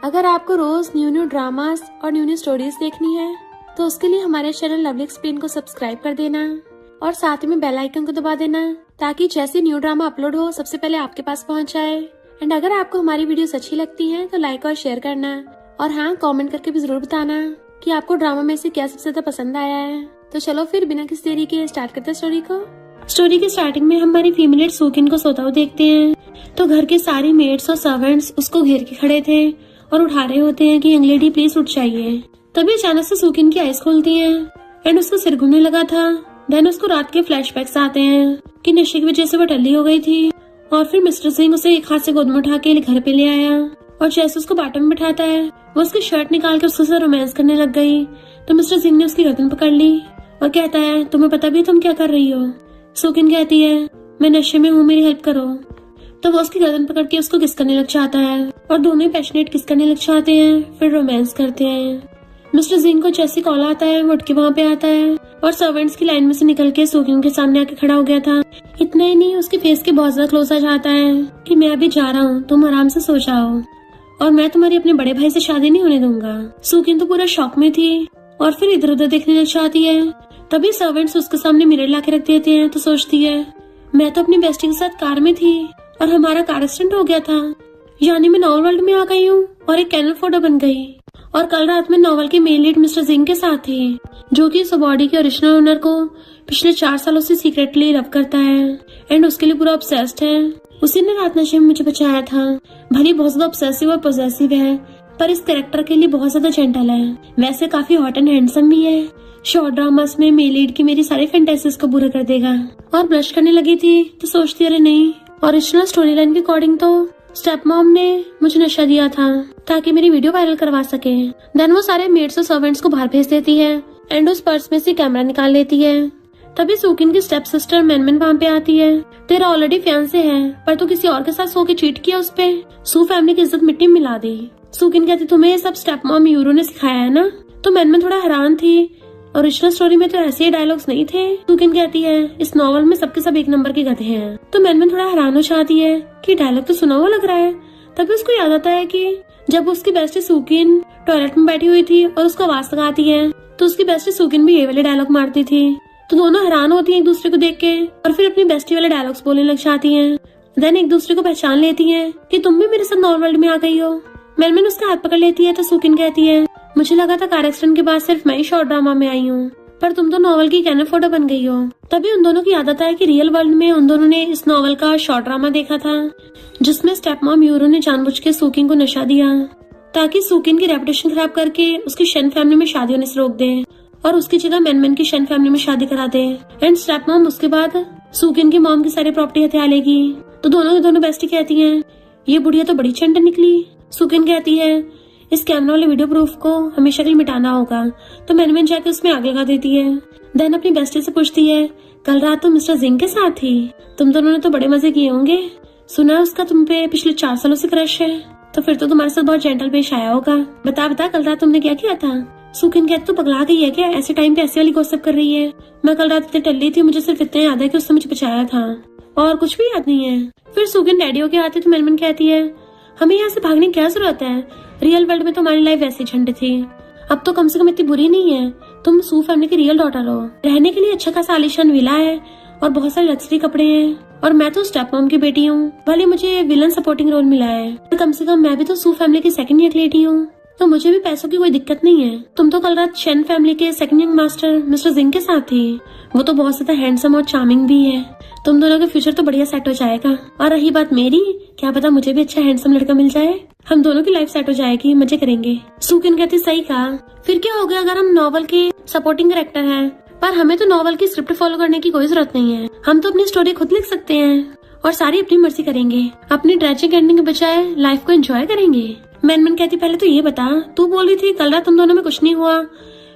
अगर आपको रोज new dramas और न्यू स्टोरीज देखनी है तो उसके लिए हमारे चैनल लवली एक्सप्लेन को सब्सक्राइब कर देना और साथ में बेल आइकन को दबा देना ताकि जैसे न्यू ड्रामा अपलोड हो सबसे पहले आपके पास पहुंच जाए। एंड अगर आपको हमारी वीडियोस अच्छी लगती हैं तो लाइक और शेयर करना और हाँ, कमेंट करके भी जरूर बताना कि आपको ड्रामा में से क्या सबसे ज्यादा पसंद आया है। तो चलो फिर बिना किसी देरी के स्टार्ट करते स्टोरी को। स्टोरी के स्टार्टिंग में हमारी फीमेल सूकिन को सोता हुआ देखते हैं तो घर के सारी मेड्स और सर्वेंट्स उसको घेर के खड़े थे और उठा रहे होते हैं कि यंग लेडी प्लीज उठ जाइए। तभी अचानक से सूकिन की आईज खुलती है एंड उसका सिर घूमने लगा था। देन उसको रात के फ्लैशबैक्स आते हैं कि नशे की वजह से वो टल्ली हो गई थी और फिर मिस्टर सिंह उसे एक हाथ से गोद में उठा के घर पे ले आया और जैसे उसको बाटम में बिठाता है वो उसकी शर्ट निकाल कर उसके साथ रोमांस करने लग गई तो मिस्टर सिंह ने उसकी गर्दन पकड़ ली और कहता है तुम्हें पता भी तुम क्या कर रही हो। सूकिन कहती है मैं नशे में हूँ, मेरी हेल्प करो। तो वो उसकी गर्दन पकड़ के उसको किस करने लग जाता है और दोनों पैशनेट किस करने लग जाते हैं, फिर रोमांस करते हैं। मिस्टर सिंह को जैसे कॉल आता है वो उठ के वहाँ पे आता है और सर्वेंट्स की लाइन में से निकल के सूकिन के सामने आके खड़ा हो गया था। इतना ही नहीं, उसके फेस के बहुत ज्यादा क्लोज आ जाता है कि मैं अभी जा रहा हूँ, तुम आराम से सो जाओ और मैं तुम्हारी अपने बड़े भाई से शादी नहीं होने दूंगा। सूकिन तो पूरा शॉक में थी और फिर इधर उधर देखने लग जाती है। तभी सर्वेंट्स उसके सामने मिरर ला के रख देते हैं तो सोचती है मैं तो अपनी बेस्टी के साथ कार में थी और हमारा कार एक्सीडेंट हो गया था, यानी मैं नॉवल वर्ल्ड में आ गई हूँ और एक कैनल फोटो बन गई और कल रात में नॉवल के मेन लीड मिस्टर सिंह के साथ थी जो कि इस बॉडी के ओरिजिनल ओनर को पिछले 4 सालों से सीक्रेटली लव करता है एंड उसके लिए पूरा ऑब्सेस्ड है। उसी ने रात नशे में मुझे बचाया था। भले बहुत ज्यादा ऑब्सेसिव और पॉसेसिव है पर इस कैरेक्टर के लिए बहुत ज्यादा जेंटल है। वैसे काफी हॉट एंड हैंडसम भी है। शॉर्ट ड्रामास में मेल लीड की मेरी सारी फैंटेसीज को पूरा कर देगा। और ब्लश करने लगी थी तो सोचती अरे नहीं, ओरिजिनल स्टोरी लाइन के अकॉर्डिंग तो स्टेप मॉम ने मुझे नशा दिया था ताकि मेरी वीडियो वायरल करवा सके। देन वो सारे मेड्स और सर्वेंट्स को बाहर भेज देती है एंड उस पर्स में से कैमरा निकाल लेती है। तभी सूकिन की स्टेप सिस्टर मैनमैन वहाँ पे आती है। तेरा ऑलरेडी फियांसे है पर तू किसी और के साथ सो के चीट किया उस पे, सू फैमिली की इज्जत मिट्टी में मिला दी। सूकिन कहती तुम्हें ये सब स्टेप मॉम यूरो ने सिखाया है ना। तो मैनमैन थोड़ा हैरान थी, ओरिजिनल स्टोरी में तो ऐसे ही डायलॉग्स नहीं थे। सूकिन कहती है इस नॉवल में सबके सब एक नंबर के गधे हैं। तो मैनमैन थोड़ा हैरान हो जाती है कि डायलॉग तो सुना हुआ लग रहा है। तभी उसको याद आता है कि जब उसकी बेस्टी सूकिन टॉयलेट में बैठी हुई थी और उसको आवाज लगाती है तो उसकी बेस्टी सूकिन भी ये वाले डायलॉग मारती थी। तो दोनों हैरान होती है एक दूसरे को देख के और फिर अपनी बेस्टी वाले डायलॉग्स बोलने लग जाती हैं। देन एक दूसरे को पहचान लेती हैं कि तुम भी मेरे साथ नॉवल वर्ल्ड में आ गई हो। मैनमैन उसका हाथ पकड़ लेती है तो सूकिन कहती है मुझे लगा था कार एक्सीडेंट के बाद सिर्फ मैं ही शॉर्ट ड्रामा में आई हूँ पर तुम तो नॉवल की कैनल फोटो बन गई हो। तभी उन दोनों की याद आता है कि रियल वर्ल्ड में उन दोनों ने इस नॉवल का शॉर्ट ड्रामा देखा था जिसमें स्टेप मॉम यूरो ने जानबूझ के सूकिन को नशा दिया ताकि सूकिन की रेपुटेशन खराब करके उसकी शन फैमिली में शादी होने से रोक दे और उसकी जगह मैनमैन की शन फैमिली में शादी करा दे। एंड स्टेप मॉम उसके बाद सूकिन की मॉम की सारी प्रॉपर्टी हथिया लेगी। तो दोनों बेस्टी कहती हैं ये बुढ़िया तो बड़ी चंट निकली। सूकिन कहती है इस कैमरा वाले वीडियो प्रूफ को हमेशा के लिए मिटाना होगा। तो मैनमैन जाके उसमें आग लगा देती है। देन अपनी बेस्टी से पूछती है कल रात तुम मिस्टर सिंह के साथ थी, तुम दोनों ने तो बड़े मजे किए होंगे, सुना है उसका तुम पे पिछले 4 सालों से क्रश है, तो फिर तो तुम्हारे साथ बहुत जेंटल पेश आया होगा। बता कल रात तुमने क्या किया था। सूकिन कहती तू पगला गई है क्या, ऐसे टाइम पे ऐसी वाली गॉसिप कर रही है। मैं कल रात इतनी टल्ली थी, मुझे सिर्फ इतना याद है कि उसने मुझे बचाया था और कुछ भी याद नहीं है। फिर सूकिन डैडी के आते तो मैनमैन कहती है हमें यहाँ से भागने की क्या जरूरत है, रियल वर्ल्ड में तो हमारी लाइफ वैसे झंड थी, अब तो कम से कम इतनी बुरी नहीं है। तुम सू फैमिली की रियल डॉटर हो, रहने के लिए अच्छा खासा आलीशान विला है और बहुत सारे लग्जरी कपड़े हैं और मैं तो स्टेप मॉम की बेटी हूँ। भले मुझे विलन सपोर्टिंग रोल मिला है पर कम से कम मैं भी तो सू फैमिली की सेकंड ईयर लेडी हूँ, तो मुझे भी पैसों की कोई दिक्कत नहीं है। तुम तो कल रात शन फैमिली के second young master mister Singh के साथ थी, वो तो बहुत ज्यादा हैंडसम और चार्मिंग भी है। तुम दोनों का फ्यूचर तो बढ़िया सेट हो जाएगा। और रही बात मेरी, क्या पता मुझे भी अच्छा हैंडसम लड़का मिल जाए, हम दोनों की लाइफ सेट हो जाएगी, मजे करेंगे। सूकिन कहती सही कहा, फिर क्या हो गया अगर हम नॉवल के सपोर्टिंग कैरेक्टर हैं, पर हमें तो नॉवल की स्क्रिप्ट फॉलो करने की कोई जरूरत नहीं है, हम तो अपनी स्टोरी खुद लिख सकते हैं और सारी अपनी मर्जी करेंगे, अपनी ट्रेजिक एंडिंग के बजाय लाइफ को एंजॉय करेंगे। मैनमैन कहती पहले तो ये बता, तू बोल रही थी कल रात तुम दोनों में कुछ नहीं हुआ,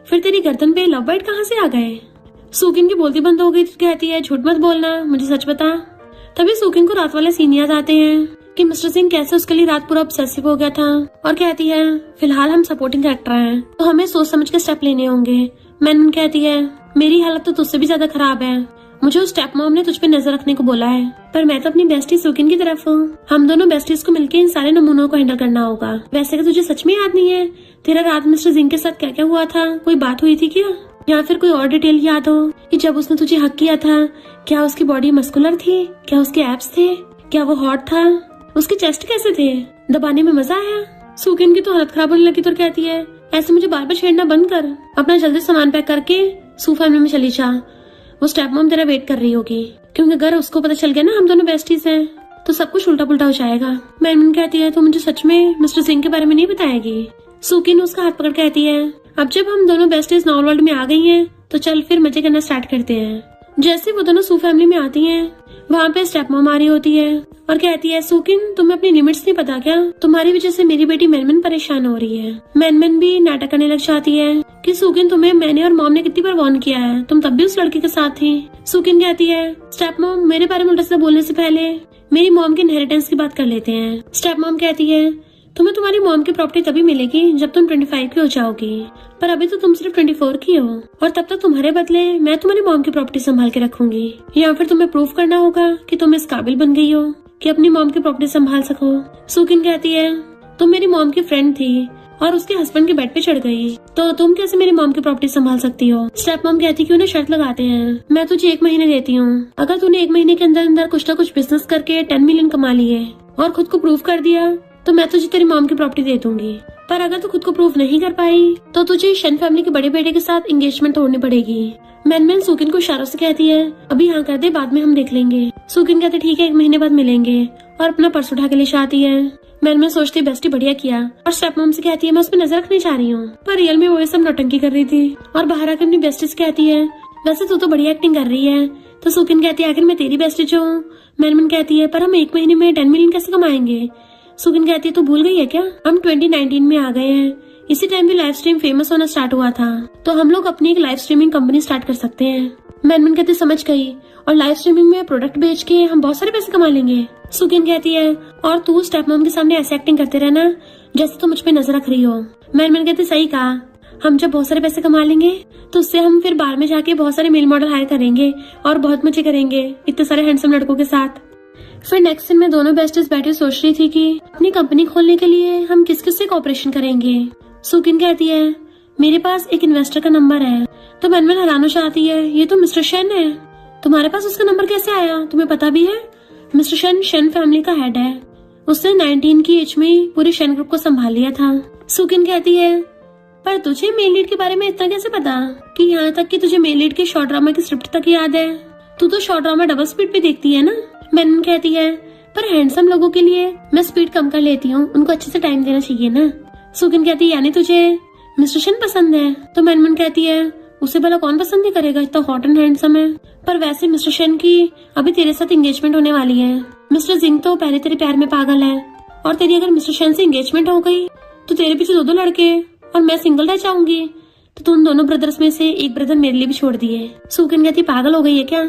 फिर तेरी गर्दन पे लव बाइट कहाँ से आ गए। सूकिन की बोलती बंद हो गई। कहती है झूठ मत बोलना, मुझे सच बता। तभी सूकिन को रात वाले सीन याद आते हैं कि मिस्टर सिंह कैसे उसके लिए रात पूरा ऑब्सेसिव हो गया था और कहती है फिलहाल हम सपोर्टिंग कैरेक्टर हैं तो हमें सोच समझ के स्टेप लेने होंगे। मैनमैन कहती है मेरी हालत तो तुझसे भी ज्यादा खराब है, मुझे उस स्टेप मॉम ने तुझ पे नजर रखने को बोला है, पर मैं तो अपनी बेस्टी सुकिन की तरफ हूँ। हम दोनों बेस्टीज को मिलकर इन सारे नमूनों को हैंडल करना होगा। वैसे कि तुझे सच में याद नहीं है तेरा रात मिस्टर जिंग के साथ क्या क्या हुआ था? कोई बात हुई थी क्या, या फिर कोई और डिटेल याद हो कि जब उसने तुझे हक किया था, क्या उसकी बॉडी मस्कुलर थी, क्या उसके एब्स थे, क्या वो हॉट था, उसके चेस्ट कैसे थे, दबाने में मजा आया? सुकिन की तो हालत खराब होने लगी तो कहती है ऐसे मुझे बार बार छेड़ना बंद कर, अपना जल्दी सामान पैक करके सू फैमिली में चली जा। वो स्टेप मॉम तेरा वेट कर रही होगी, क्योंकि अगर उसको पता चल गया ना हम दोनों बेस्टीज हैं तो सब कुछ उल्टा पुल्टा हो जाएगा। मैनमन कहती है तो मुझे सच में मिस्टर सिंह के बारे में नहीं बताएगी? सुकिन उसका हाथ पकड़ कहती है अब जब हम दोनों बेस्टीज नॉर्मल वर्ल्ड में आ गई हैं तो चल फिर मजे करना स्टार्ट करते हैं। जैसे वो दोनों सू फैमिली में आती हैं, वहाँ पे स्टेप मॉम आ रही होती है और कहती है सुकिन तुम्हें अपनी लिमिट्स नहीं पता क्या? तुम्हारी वजह से मेरी बेटी मैनमन परेशान हो रही है। मैनमन भी नाटक करने लग जाती है कि सुकिन तुम्हें मैंने और मॉम ने कितनी बार वार्न किया है, तुम तब भी उस लड़के के साथ थी। सुकिन कहती है स्टेप मॉम मेरे बारे में उल्टा सीधा बोलने से पहले मेरी मॉम के इनहेरिटेंस की बात कर लेते हैं। स्टेप मॉम कहती है तुम्हें तुम्हारी मॉम की प्रॉपर्टी तभी मिलेगी जब तुम 25 की हो जाओगी, पर अभी तो तुम सिर्फ 24 की हो और तब तक तुम्हारे बदले मैं तुम्हारी मॉम की प्रॉपर्टी संभाल के रखूंगी। या फिर तुम्हें प्रूफ करना होगा कि तुम इस काबिल बन गई हो कि अपनी मॉम की प्रॉपर्टी संभाल सको। सुकिन कहती है तुम मेरी मॉम की फ्रेंड थी और उसके हस्बैंड के बेड पे चढ़ गई, तो तुम कैसे मेरी मॉम की प्रॉपर्टी संभाल सकती हो? स्टेप मॉम कहती क्यों ना शर्त लगाते हैं, मैं तुझे 1 महीने देती हूँ, अगर तूने 1 महीने के अंदर अंदर कुछ ना कुछ बिजनेस करके 10 मिलियन कमा लिए और खुद को प्रूव कर दिया तो मैं तुझे तेरी मॉम की प्रॉपर्टी दे दूंगी। पर अगर तू खुद को प्रूव नहीं कर पाई तो तुझे शन फैमिली के बड़े बेटे के साथ एंगेजमेंट तोड़नी पड़ेगी। मैनमन सुकिन को इशारों से कहती है अभी हाँ कर दे, बाद में हम देख लेंगे। सुकिन कहते ठीक है 1 महीने बाद मिलेंगे और अपना पर्स उठा के ले जाती है। मैनमन सोचती बेस्टी बढ़िया किया और स्टेप मॉम से कहती है मैं उस पर नजर रखनी चाह रही हूँ, पर रियल में वो ये सब नौटंकी कर रही थी। और बाहर आकर अपनी बेस्टी से कहती है वैसे तू तो बढ़िया एक्टिंग कर रही है। तो सुकिन कहती है आखिर मैं तेरी बेस्टी जो हूँ। मैनमन कहती है पर हम 1 महीने में 10 मिलियन कैसे कमाएंगे? सुकिन कहती है तू भूल गई है क्या, हम 2019 में आ गए हैं, इसी टाइम भी लाइव स्ट्रीम फेमस होना स्टार्ट हुआ था, तो हम लोग अपनी एक लाइव स्ट्रीमिंग कंपनी स्टार्ट कर सकते हैं। मैनमन कहती समझ गई, और लाइव स्ट्रीमिंग में प्रोडक्ट बेच के हम बहुत सारे पैसे कमा लेंगे। सुकिन कहती है और तू स्टेप मॉम के सामने ऐसे एक्टिंग करते रहना जैसे तू मुझ पे नजर रख रही हो। मैनमन कहती सही कहा, हम जब बहुत सारे पैसे कमा लेंगे तो उससे हम फिर बाहर में जाके बहुत सारे मेल मॉडल हायर करेंगे और बहुत मजे करेंगे इतने सारे हैंडसम लड़कों के साथ। फिर नेक्स्ट दिन में दोनों बेस्टीज बैठी सोच रही थी कि अपनी कंपनी खोलने के लिए हम किस किस से कॉपरेशन करेंगे। सुकिन कहती है मेरे पास एक इन्वेस्टर का नंबर है, तो मैनमन हैरान हो जाती है ये तो मिस्टर शेन है, तुम्हारे पास उसका नंबर कैसे आया? तुम्हें पता भी है मिस्टर शेन शन फैमिली का हेड है, उसने 19 की एज में पूरे शेन ग्रुप को संभाल लिया था। सुकिन कहती है पर तुझे मेल लीड के बारे में इतना कैसे पता कि यहाँ तक कि तुझे मेल लीड के शॉर्ट ड्रामा की स्क्रिप्ट तक याद है? तू तो शॉर्ट ड्रामा डबल स्पीड पे देखती है ना। मैनमन कहती है पर हैंडसम लोगों के लिए मैं स्पीड कम कर लेती हूँ, उनको अच्छे से टाइम देना चाहिए ना। सुकिन कहती है यानी तुझे मिस्टर शन पसंद है? तो मैनमन कहती है उसे भला कौन पसंद नहीं करेगा, इतना हॉट एंड हैंडसम है। पर वैसे मिस्टर शन की अभी तेरे साथ एंगेजमेंट होने वाली है, मिस्टर जिंग तो पहले तेरे प्यार में पागल है, और तेरी अगर मिस्टर शन से एंगेजमेंट हो गई तो तेरे पीछे 2 लड़के और मैं सिंगल रह जाऊंगी, तो तुम दोनों ब्रदर्स में से एक ब्रदर मेरे लिए भी छोड़ दिए। सुकिन कहती पागल हो गई है क्या,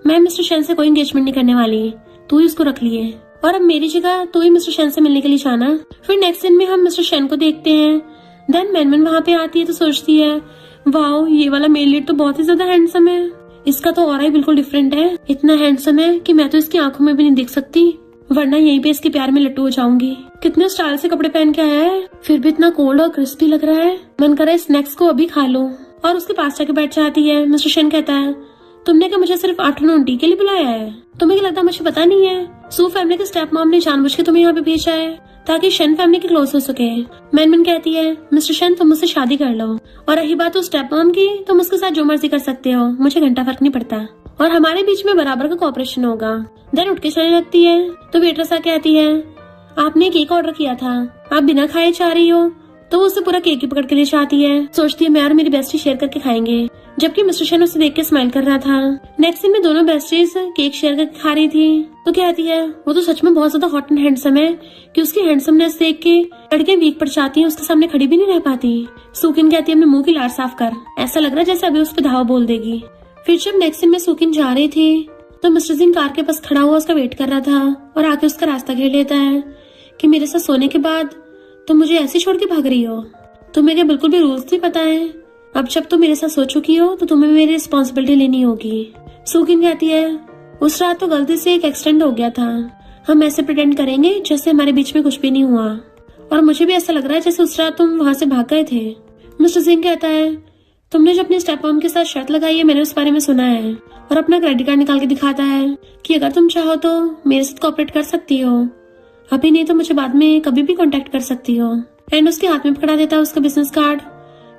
मैं मिस्टर शन से कोई एंगेजमेंट नहीं करने वाली, तू ही उसको रख लिए, और अब मेरी जगह तू ही मिस्टर शन से मिलने के लिए जाना। फिर नेक्स्ट दिन में हम मिस्टर शन को देखते हैं। देन मैनमन वहाँ पे आती है तो सोचती है वाओ ये वाला मेल लीड तो बहुत ही ज्यादा हैंडसम है, इसका तो ऑरा ही बिल्कुल डिफरेंट है, इतना हैंडसम है कि मैं तो इसकी आंखों में भी नहीं देख सकती, वरना यहीं पे इसके प्यार में लट्टू हो जाऊंगी। कितने स्टाइल से कपड़े पहन के आया है, फिर भी इतना कोल्ड और क्रिस्पी लग रहा है, मन कर रहा है स्नैक्स को अभी खा लूं। और उसके पास जाके बैठ जाती है। मिस्टर शन कहता है तुमने क्या मुझे सिर्फ आफ्टरनून टी के लिए बुलाया है, तुम्हें क्या लगता है मुझे पता नहीं है? सू फैमिली के स्टेप मॉम ने जानबूझ के तुम्हें यहाँ पे भेजा है ताकि शन फैमिली के क्लोज हो सके। मैनमन कहती है मिस्टर शन तुम मुझसे शादी कर लो, और रही बात उस स्टेप मॉम की, तुम उसके साथ जो मर्जी कर सकते हो, मुझे घंटा फर्क नहीं पड़ता, और हमारे बीच में बराबर का कोऑपरेशन होगा। देन उठ के चलने लगती है तो वेटरेस आके कहती है आपने केक ऑर्डर किया था, आप बिना खाए जा रही हो, तो वो उससे पूरा केक ही पकड़ के ले जाती है। सोचती है मैं और मेरी बेस्टी शेयर करके खाएंगे, जबकि मिस्टर शन उसे देख के स्माइल कर रहा था। नेक्स्ट दिन में दोनों बेस्टीज केक शेयर करके खा रही थी, तो कहती है वो तो सच में बहुत ज्यादा हॉट एंड हैंडसम है कि उसकी हैंडसमनेस देख के लड़कियां वीक पड़ जाती हैं, उसके सामने खड़ी भी नहीं रह पाती। सुकिन कहती है अपने मुंह की लार साफ कर, ऐसा लग रहा है जैसे अभी उस पर धावा बोल देगी। फिर जब नेक्स्ट दिन में सुकिन जा रही थी तो मिस्टर सिंह कार के पास खड़ा हुआ उसका वेट कर रहा था, और आके उसका रास्ता घेर लेता है कि मेरे साथ सोने के बाद तुम मुझे ऐसे छोड़ के भाग रही हो, तुम्हें क्या बिल्कुल भी रूल्स नहीं पता है? अब जब तुम मेरे साथ सो चुकी हो तो तुम्हें मेरी रिस्पॉन्सिबिलिटी लेनी होगी। सूकिन कहती है उस रात तो गलती से एक एक्सीडेंट हो गया था, हम ऐसे प्रिटेंड करेंगे जैसे हमारे बीच में कुछ भी नहीं हुआ, और मुझे भी ऐसा लग रहा है जैसे उस रात तुम वहां से भाग गए थे। मिस्टर सिंह कहता है तुमने जो अपने स्टेप मॉम के साथ शर्त लगाई है मैंने उस बारे में सुना है, और अपना क्रेडिट कार्ड निकाल के दिखाता है कि अगर तुम चाहो तो मेरे साथ कोऑपरेट कर सकती हो, अभी नहीं तो मुझे बाद में कभी भी कांटेक्ट कर सकती हो। एंड उसके हाथ में पकड़ा देता है उसका बिजनेस कार्ड,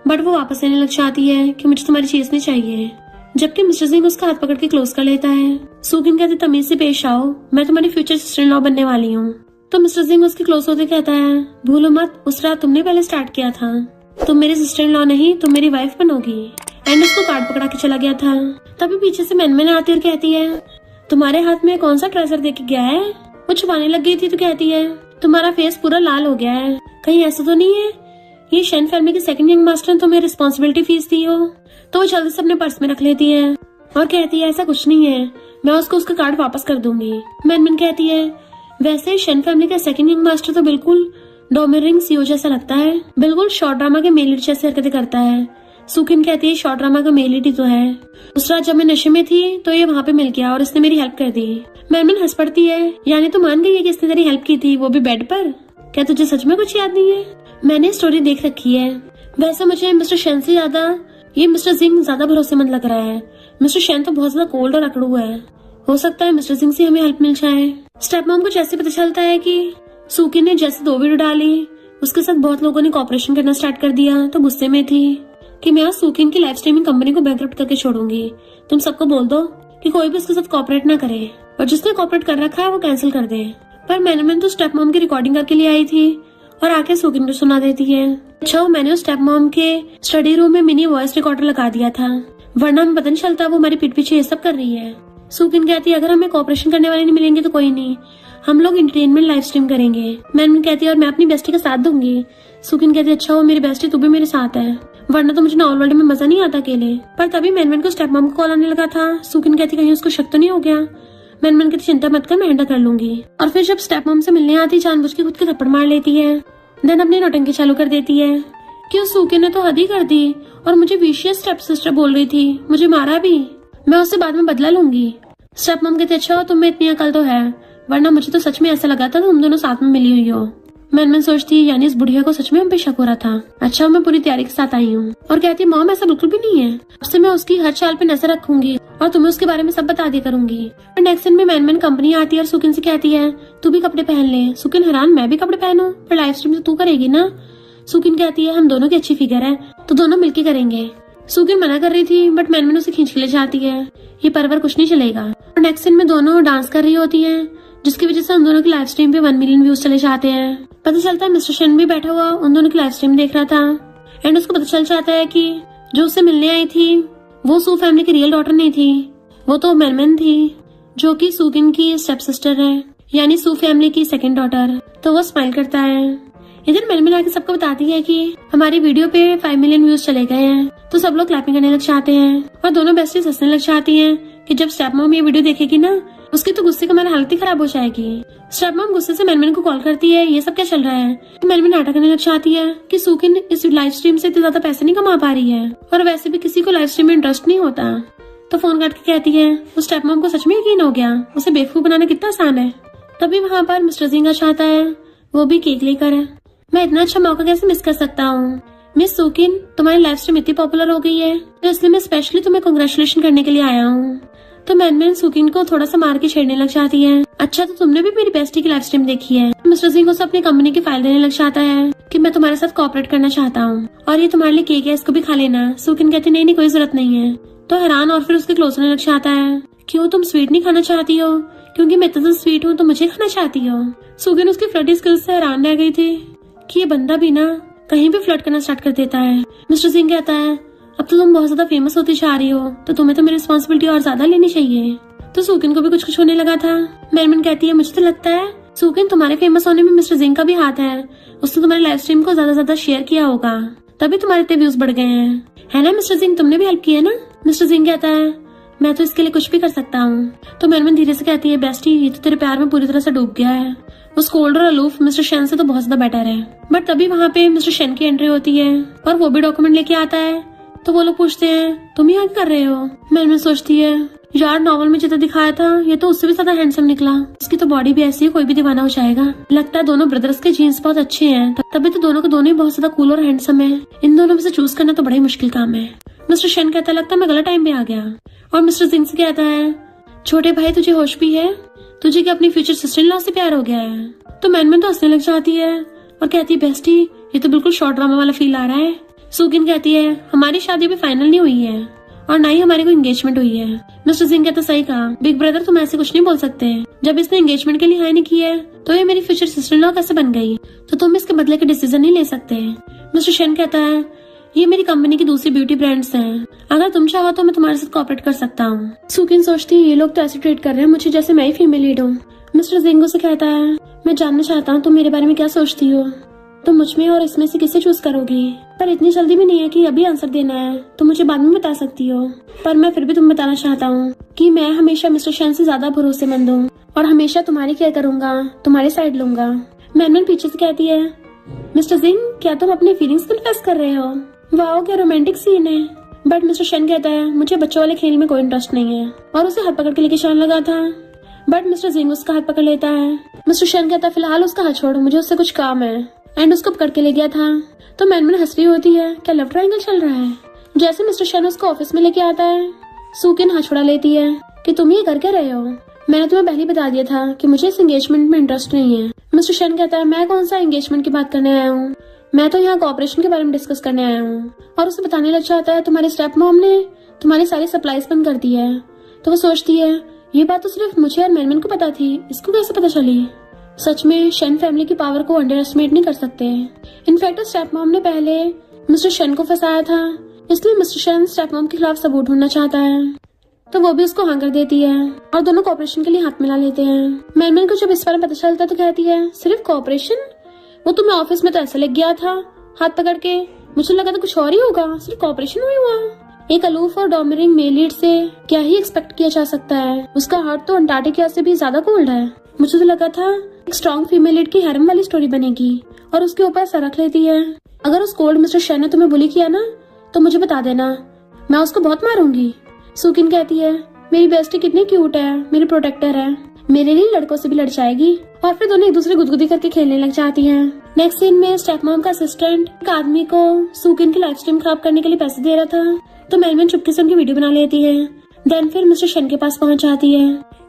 बट वो वापस लेने लग जाती है कि मुझे तुम्हारी चीज नहीं चाहिए, जबकि मिस्टर सिंह उसका हाथ पकड़ के क्लोज कर लेता है। सूकिन कहते तमीज से पेश आओ, मैं तुम्हारी फ्यूचर सिस्टर इन लॉ बनने वाली हूँ। तो मिस्टर सिंह उसके क्लोज होते कहता है भूलो मत उस रात तुमने पहले स्टार्ट किया था, तुम मेरी सिस्टर इन लॉ नहीं तुम मेरी वाइफ बनोगी। एंड उसको कार्ड पकड़ा के चला गया था। तभी पीछे से मैन आती और कहती है तुम्हारे हाथ में कौन सा ट्रेजर देके गया है। वो छुपाने लग गई थी तो कहती है तुम्हारा फेस पूरा लाल हो गया है, कहीं ऐसा तो नहीं है ये शेन फैमिली के सेकंड यंग मास्टर ने तुम्हें रिस्पॉन्सिबिलिटी फीस दी हो। तो वो जल्दी से अपने पर्स में रख लेती है और कहती है ऐसा कुछ नहीं है, मैं उसको उसका कार्ड वापस कर दूंगी। मैन कहती है वैसे शेन फैमिली का सेकंड यंग मास्टर तो बिल्कुल डोमिनिक सीओ जैसा लगता है, बिल्कुल शॉर्ट ड्रामा के मेल लीड जैसे हरकतें करता है। सुकिन कहती है शॉर्ट ड्रामा का मेल लीड ही तो है, उस रात जब मैं नशे में थी तो ये वहाँ पे मिल गया और इसने मेरी हेल्प कर दी। मैन हंस पड़ती है यानी तो मान गई है कि इसने तेरी हेल्प की थी, वो भी बेड पर। क्या तुझे सच में कुछ याद नहीं है? मैंने स्टोरी देख रखी है, वैसे मुझे मिस्टर शेन से ज्यादा ये मिस्टर सिंह ज्यादा भरोसेमंद लग रहा है। मिस्टर शेन तो बहुत ज्यादा कोल्ड और अकड़ू है, हो सकता है मिस्टर सिंह से हमें हेल्प मिल जाए। स्टेप मॉम को जैसे पता चलता है कि सूकिन ने जैसे 2 वीडियो डाली उसके साथ बहुत लोगों ने कॉपरेशन करना स्टार्ट कर दिया, तो गुस्से में थी कि मैं आज सूकिन की लाइव स्ट्रीमिंग कंपनी को बैंकरप्ट करके छोड़ूंगी। तुम सबको बोल दो कि कोई भी उसके साथ कॉपरेट ना करे, और जिसने कॉपरेट कर रखा है वो कैंसिल कर दे। पर मैंने तो स्टेप मॉम की रिकॉर्डिंग करके लिए आई थी और आके सूकिन को सुना देती है। अच्छा मैंने उस स्टेप मॉम के स्टडी रूम में मिनी वॉइस रिकॉर्डर लगा दिया था, वरना हमें पता नहीं चलता वो हमारे पीठ पीछे ये सब कर रही है। सूकिन कहती है अगर हमें कॉपरेशन करने वाले नहीं मिलेंगे तो कोई नहीं, हम लोग एंटरटेनमेंट लाइव स्ट्रीम करेंगे। मैन कहती है और मैं अपनी बेस्टी का साथ दूंगी। सूकिन कहती है अच्छा वो मेरी बेस्टी तू भी मेरे साथ है, वरना तो मुझे नॉवल वर्ल्ड में मजा नहीं आता अकेले। पर तभी मैन को स्टेप मॉम को कॉल आने लगा था। सूकिन कहती कहीं उसको शक तो नहीं हो गया। मैन कहती चिंता मत कर मैं हैंडल कर लूंगी। और फिर जब स्टेप मॉम से मिलने आती जानबूझ के खुद के थप्पड़ मार लेती है, देन अपनी नौटंकी चालू कर देती है कि उस सूकिन ने तो हद ही कर दी और मुझे विशियस स्टेप सिस्टर बोल रही थी, मुझे मारा भी, मैं उससे बाद में बदला लूंगी। स्टेप मॉम कहते अच्छा तुम में इतनी अकल तो है, वरना मुझे तो सच में ऐसा लगा था तुम दोनों साथ में मिली हुई हो। मैन सोचती यानी इस बुढ़िया को सच में हम पे शक हो रहा था। अच्छा मैं पूरी तैयारी के साथ आई हूँ। और कहती मॉम ऐसा बिल्कुल भी नहीं है, अब से मैं उसकी हर चाल पे नजर रखूंगी और तुम्हें उसके बारे में सब बता दिया करूंगी। और नेक्स्ट दिन में मैन कंपनी आती है और सुकिन से कहती है तू भी कपड़े पहन ले। सुकिन हैरान मैं भी कपड़े पहनूं, पर लाइव स्ट्रीम तो तू करेगी ना। सुकिन कहती है हम दोनों की अच्छी फिगर है तो दोनों मिलकर करेंगे। सुकिन मना कर रही थी बट मैन उसे खींच के ले जाती है, ये परवर कुछ नहीं चलेगा। और नेक्स्ट दिन में दोनों डांस कर रही होती है जिसकी वजह से उन दोनों की लाइव स्ट्रीम पे 1 मिलियन व्यूज चले जाते हैं। पता चलता है मिस्टर शेन भी बैठा हुआ उन दोनों की लाइव स्ट्रीम देख रहा था। एंड उसको पता चल जाता है कि जो उससे मिलने आई थी वो सू फैमिली की रियल डॉटर नहीं थी, वो तो मैन थी जो कि सूकिन की स्टेप सिस्टर है, यानी सू फैमिली की सेकंड डॉटर। तो वो स्माइल करता है। इधर मैन आके सबको बताती है कि हमारी वीडियो पे 5 मिलियन व्यूज चले गए हैं, तो सब लोग क्लैपिंग करने लग जाते हैं और दोनों बेस्टीज हंसने लग जाती हैं कि जब स्टेप मॉम ये वीडियो देखेगी ना उसकी तो गुस्से का हमारी हालत ही खराब हो जाएगी। स्टेप मॉम गुस्से से मैन को कॉल करती है ये सब क्या चल रहा है। मैन नाटक करने लग जाती है कि सूकिन इस लाइव स्ट्रीम से इतने ज्यादा पैसे नहीं कमा पा रही है और वैसे भी किसी को लाइव स्ट्रीम में इंटरेस्ट नहीं होता। तो फोन काट के कहती है उस स्टेप मॉम को सच में यकीन हो गया, उसे बेवकूफ बनाना कितना आसान है। तभी वहाँ पर मिस्टर सिंह चाहता है, वो भी केक लेकर। मैं इतना अच्छा मौका कैसे मिस कर सकता हूँ। मिस सूकिन तुम्हारी लाइव स्ट्रीम इतनी पॉपुलर हो गई है तो इसलिए मैं स्पेशली तुम्हें कांग्रेचुलेशन करने के लिए आया हूँ। तो मैन सूकिन को थोड़ा सा मार के छेड़ने लग जाती है। अच्छा तो तुमने भी मेरी बेस्टी की लाइव स्ट्रीम देखी है। मिस्टर सिंह उसे अपनी कंपनी की फाइल देने लग जाता है कि मैं तुम्हारे साथ कोऑपरेट करना चाहता हूँ और ये तुम्हारे लिए केक है, इसको भी खा लेना। सूकिन कहती नहीं कोई जरूरत नहीं है। तो हैरान और फिर उसके क्लोज होने लग जाता है, क्यों तुम स्वीट नहीं खाना चाहती हो? क्योंकि मैं इतना स्वीट हूँ तो मुझे खाना चाहती हो। सूकिन उसकी फ्लर्टी स्किल्स से हैरान रह गई थी कि ये बंदा भी ना कहीं भी फ्लर्ट करना स्टार्ट कर देता है। मिस्टर सिंह कहता है अब तो तुम बहुत ज्यादा फेमस होती जा रही हो तो तुम्हें तो मेरी रिस्पॉन्सिबिलिटी और ज्यादा लेनी चाहिए। तो सूकिन को भी कुछ कुछ होने लगा था। मैन कहती है मुझे तो लगता है सूकिन तुम्हारे फेमस होने में मिस्टर सिंह का भी हाथ है, उसने तुम्हारे लाइव स्ट्रीम को ज्यादा शेयर किया होगा तभी तुम्हारे इतने व्यूज बढ़ गए हैं, है ना मिस्टर सिंह? तुमने भी हेल्प की है ना? मिस्टर सिंह कहता है मैं तो इसके लिए कुछ भी कर सकता हूँ। तो मैन धीरे से कहती है बेस्टी ये तो तेरे प्यार में पूरी तरह से डूब गया है, उस कोल्ड और अलूफ मिस्टर शेन से तो बहुत ज्यादा बेटर है। बट तभी वहाँ पे मिस्टर शेन की एंट्री होती है और वो भी डॉक्यूमेंट लेके आता है तो वो लोग पूछते हैं तुम यहाँ क्या कर रहे हो। मैन सोचती है यार नॉवल में जितना दिखाया था ये तो उससे भी ज्यादा हैंडसम निकला, इसकी तो बॉडी भी ऐसी है कोई भी दीवाना हो जाएगा। लगता है दोनों ब्रदर्स के जीन्स बहुत अच्छे हैं, तभी तो दोनों के दोनों ही बहुत ज्यादा कूल और हैंडसम है। इन दोनों में से चूज करना तो बड़ा ही मुश्किल काम है। मिस्टर शन कहता लगता है मैं गलत टाइम पे आ गया। और मिस्टर जिंग से कहता है छोटे भाई तुझे होश भी है, तुझे क्या अपनी फ्यूचर सिस्टर इन लॉ से प्यार हो गया है। तो मैन तो हंसने लग जाती है और कहती है बेस्टी ये तो बिल्कुल शॉर्ट ड्रामा वाला फील आ रहा है। सुकिन कहती है हमारी शादी अभी फाइनल नहीं हुई है और ना ही हमारी कोई एंगेजमेंट हुई है। मिस्टर सिंह कहता सही कहा बिग ब्रदर, तुम ऐसे कुछ नहीं बोल सकते। जब इसने एंगेजमेंट के लिए हाई नहीं की है तो ये मेरी फ्यूचर सिस्टर इन लॉ कैसे बन गई, तो तुम इसके बदले के डिसीजन नहीं ले सकते। मिस्टर शन कहता है ये मेरी कंपनी की दूसरी ब्यूटी ब्रांड्स हैं, अगर तुम चाहो तो मैं तुम्हारे साथ कोऑपरेट कर सकता हूँ। सुकिन सोचती है ये लोग तो ऐसे ट्रीट कर रहे हैं मुझे जैसे मैं ही फीमेल लीड हूँ। मिस्टर जिंगो से कहता है मैं जानना चाहता हूँ तुम मेरे बारे में क्या सोचती हो, तुम मुझ में और इसमें से किसे चूज करोगी। पर इतनी जल्दी भी नहीं है कि अभी आंसर देना है, तुम मुझे बाद में बता सकती हो। पर मैं फिर भी तुम्हें बताना चाहता हूँ कि मैं हमेशा मिस्टर शन से ज्यादा भरोसेमंद हूँ और हमेशा तुम्हारी केयर करूंगा, तुम्हारी साइड लूंगा। मैनन पीछे से कहती है मिस्टर जिंग क्या तुम अपनी फीलिंग्स कन्फेस कर रहे हो, वाओ क्या रोमांटिक सीन है। बट मिस्टर शन कहता है मुझे बच्चों वाले खेल में कोई इंटरेस्ट नहीं है और उसे हाथ पकड़ के लेके चलने लगा था। बट मिस्टर जिंग उसका हाथ पकड़ लेता है। मिस्टर शन कहता है फिलहाल उसका हाथ छोड़ो, मुझे उससे कुछ काम है, एंड उसको पकड़ के ले गया था। तो मैन हंस रही होती है क्या लव ट्रायंगल चल रहा है। जैसे मिस्टर शन उसको ऑफिस में लेके आता है सुकिन हाथ छुड़ा लेती है कि तुम ये कर क्या रहे हो, मैंने तुम्हें पहले बता दिया था कि मुझे इस एंगेजमेंट में इंटरेस्ट नहीं है। मिस्टर शन कहता है मैं कौन सा एंगेजमेंट की बात करने आया हूँ, मैं तो यहाँ कोऑपरेशन के बारे में डिस्कस करने आया हूँ। और उसे बताने लग जाता है तुम्हारी स्टेप मॉम ने तुम्हारी सारी सप्लाईज बंद कर दी है। तो वो सोचती है ये बात तो सिर्फ मुझे और मैनमैन को पता थी, इसको कैसे पता चली। सच में शन फैमिली की पावर को अंडर एस्टिमेट नहीं कर सकते। इनफैक्ट स्टेप मॉम ने पहले मिस्टर शन को फंसाया था, इसलिए मिस्टर शन स्टेप मॉम के खिलाफ सबूत ढूंढना चाहता है। तो वो भी उसको हाँ कर देती है और दोनों कोऑपरेशन के लिए हाथ मिला लेते हैं। मैनमैन को जब इस बारे में पता चलता है तो कहती है सिर्फ कोऑपरेशन, वो तुम्हें ऑफिस में तो ऐसा लग गया था हाथ पकड़ के, मुझे लगा था कुछ और ही होगा, सिर्फ कोऑपरेशन हुई हुआ। एक अलूफ और डोमिनिंग मेल लीड से क्या ही एक्सपेक्ट किया जा सकता है, उसका हार्ट तो अंटार्कटिका से भी ज्यादा कोल्ड है। मुझे तो लगा था एक स्ट्रॉन्ग फीमेल लीड की हैरम वाली स्टोरी बनेगी और उसके ऊपर सर रख लेती है। अगर उस कोल्ड मिस्टर शन ने तुम्हें बुली किया ना तो मुझे बता देना, मैं उसको बहुत मारूंगी। सुकिन कहती है मेरी बेस्टी कितनी क्यूट है, मेरी प्रोटेक्टर है, मेरे लिए लड़कों से भी लड़ जाएगी। और फिर दोनों एक दूसरे गुदगुदी करके खेलने लग जाती हैं। नेक्स्ट सीन में स्टेप मॉम का असिस्टेंट एक आदमी को सुकिन की लाइफ स्ट्रीम खराब करने के लिए पैसे दे रहा था, तो मैनमैन चुपके से उनकी वीडियो बना लेती है। देन फिर मिस्टर शन के पास पहुंच जाती है।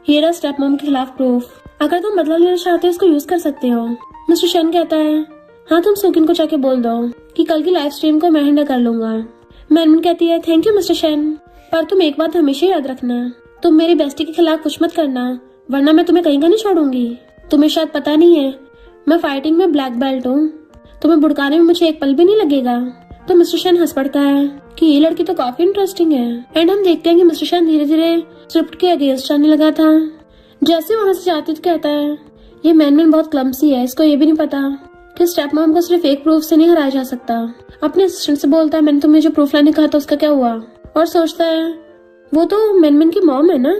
ये रहा स्टेप मॉम के खिलाफ प्रूफ, अगर तुम बदला लेना चाहते हो इसको यूज कर सकते हो। मिस्टर शन कहता है हाँ तुम सुकिन को जाके बोल दो कि कल की लाइव स्ट्रीम को मैं हैंडल कर लूंगा। मैनमैन कहती है थैंक यू मिस्टर शन, पर तुम एक बात हमेशा याद रखना, तुम मेरी बेस्टी के खिलाफ कुछ मत करना वरना मैं तुम्हें कहीं का नहीं छोड़ूंगी। तुम्हें शायद पता नहीं है मैं फाइटिंग में ब्लैक बेल्ट हूँ, तुम्हें भुड़काने में मुझे एक पल भी नहीं लगेगा। तो मिस्टर शन हंस पड़ता है कि ये लड़की तो काफी इंटरेस्टिंग है। एंड हम देखते हैं कि मिस्टर शन धीरे धीरे स्क्रिप्ट के अगेंस्ट जाने लगा था। जैसे वहां से जाती तो कहता है ये मैनमैन बहुत क्लमसी है, इसको ये भी नहीं पता कि स्टेप मॉम को सिर्फ एक प्रूफ से नहीं हराया जा सकता। अपने असिस्टेंट से बोलता है मैंने तुम्हें जो प्रूफ लाने कहा था उसका क्या हुआ, और सोचता है वो तो मैनमैन की मॉम है ना,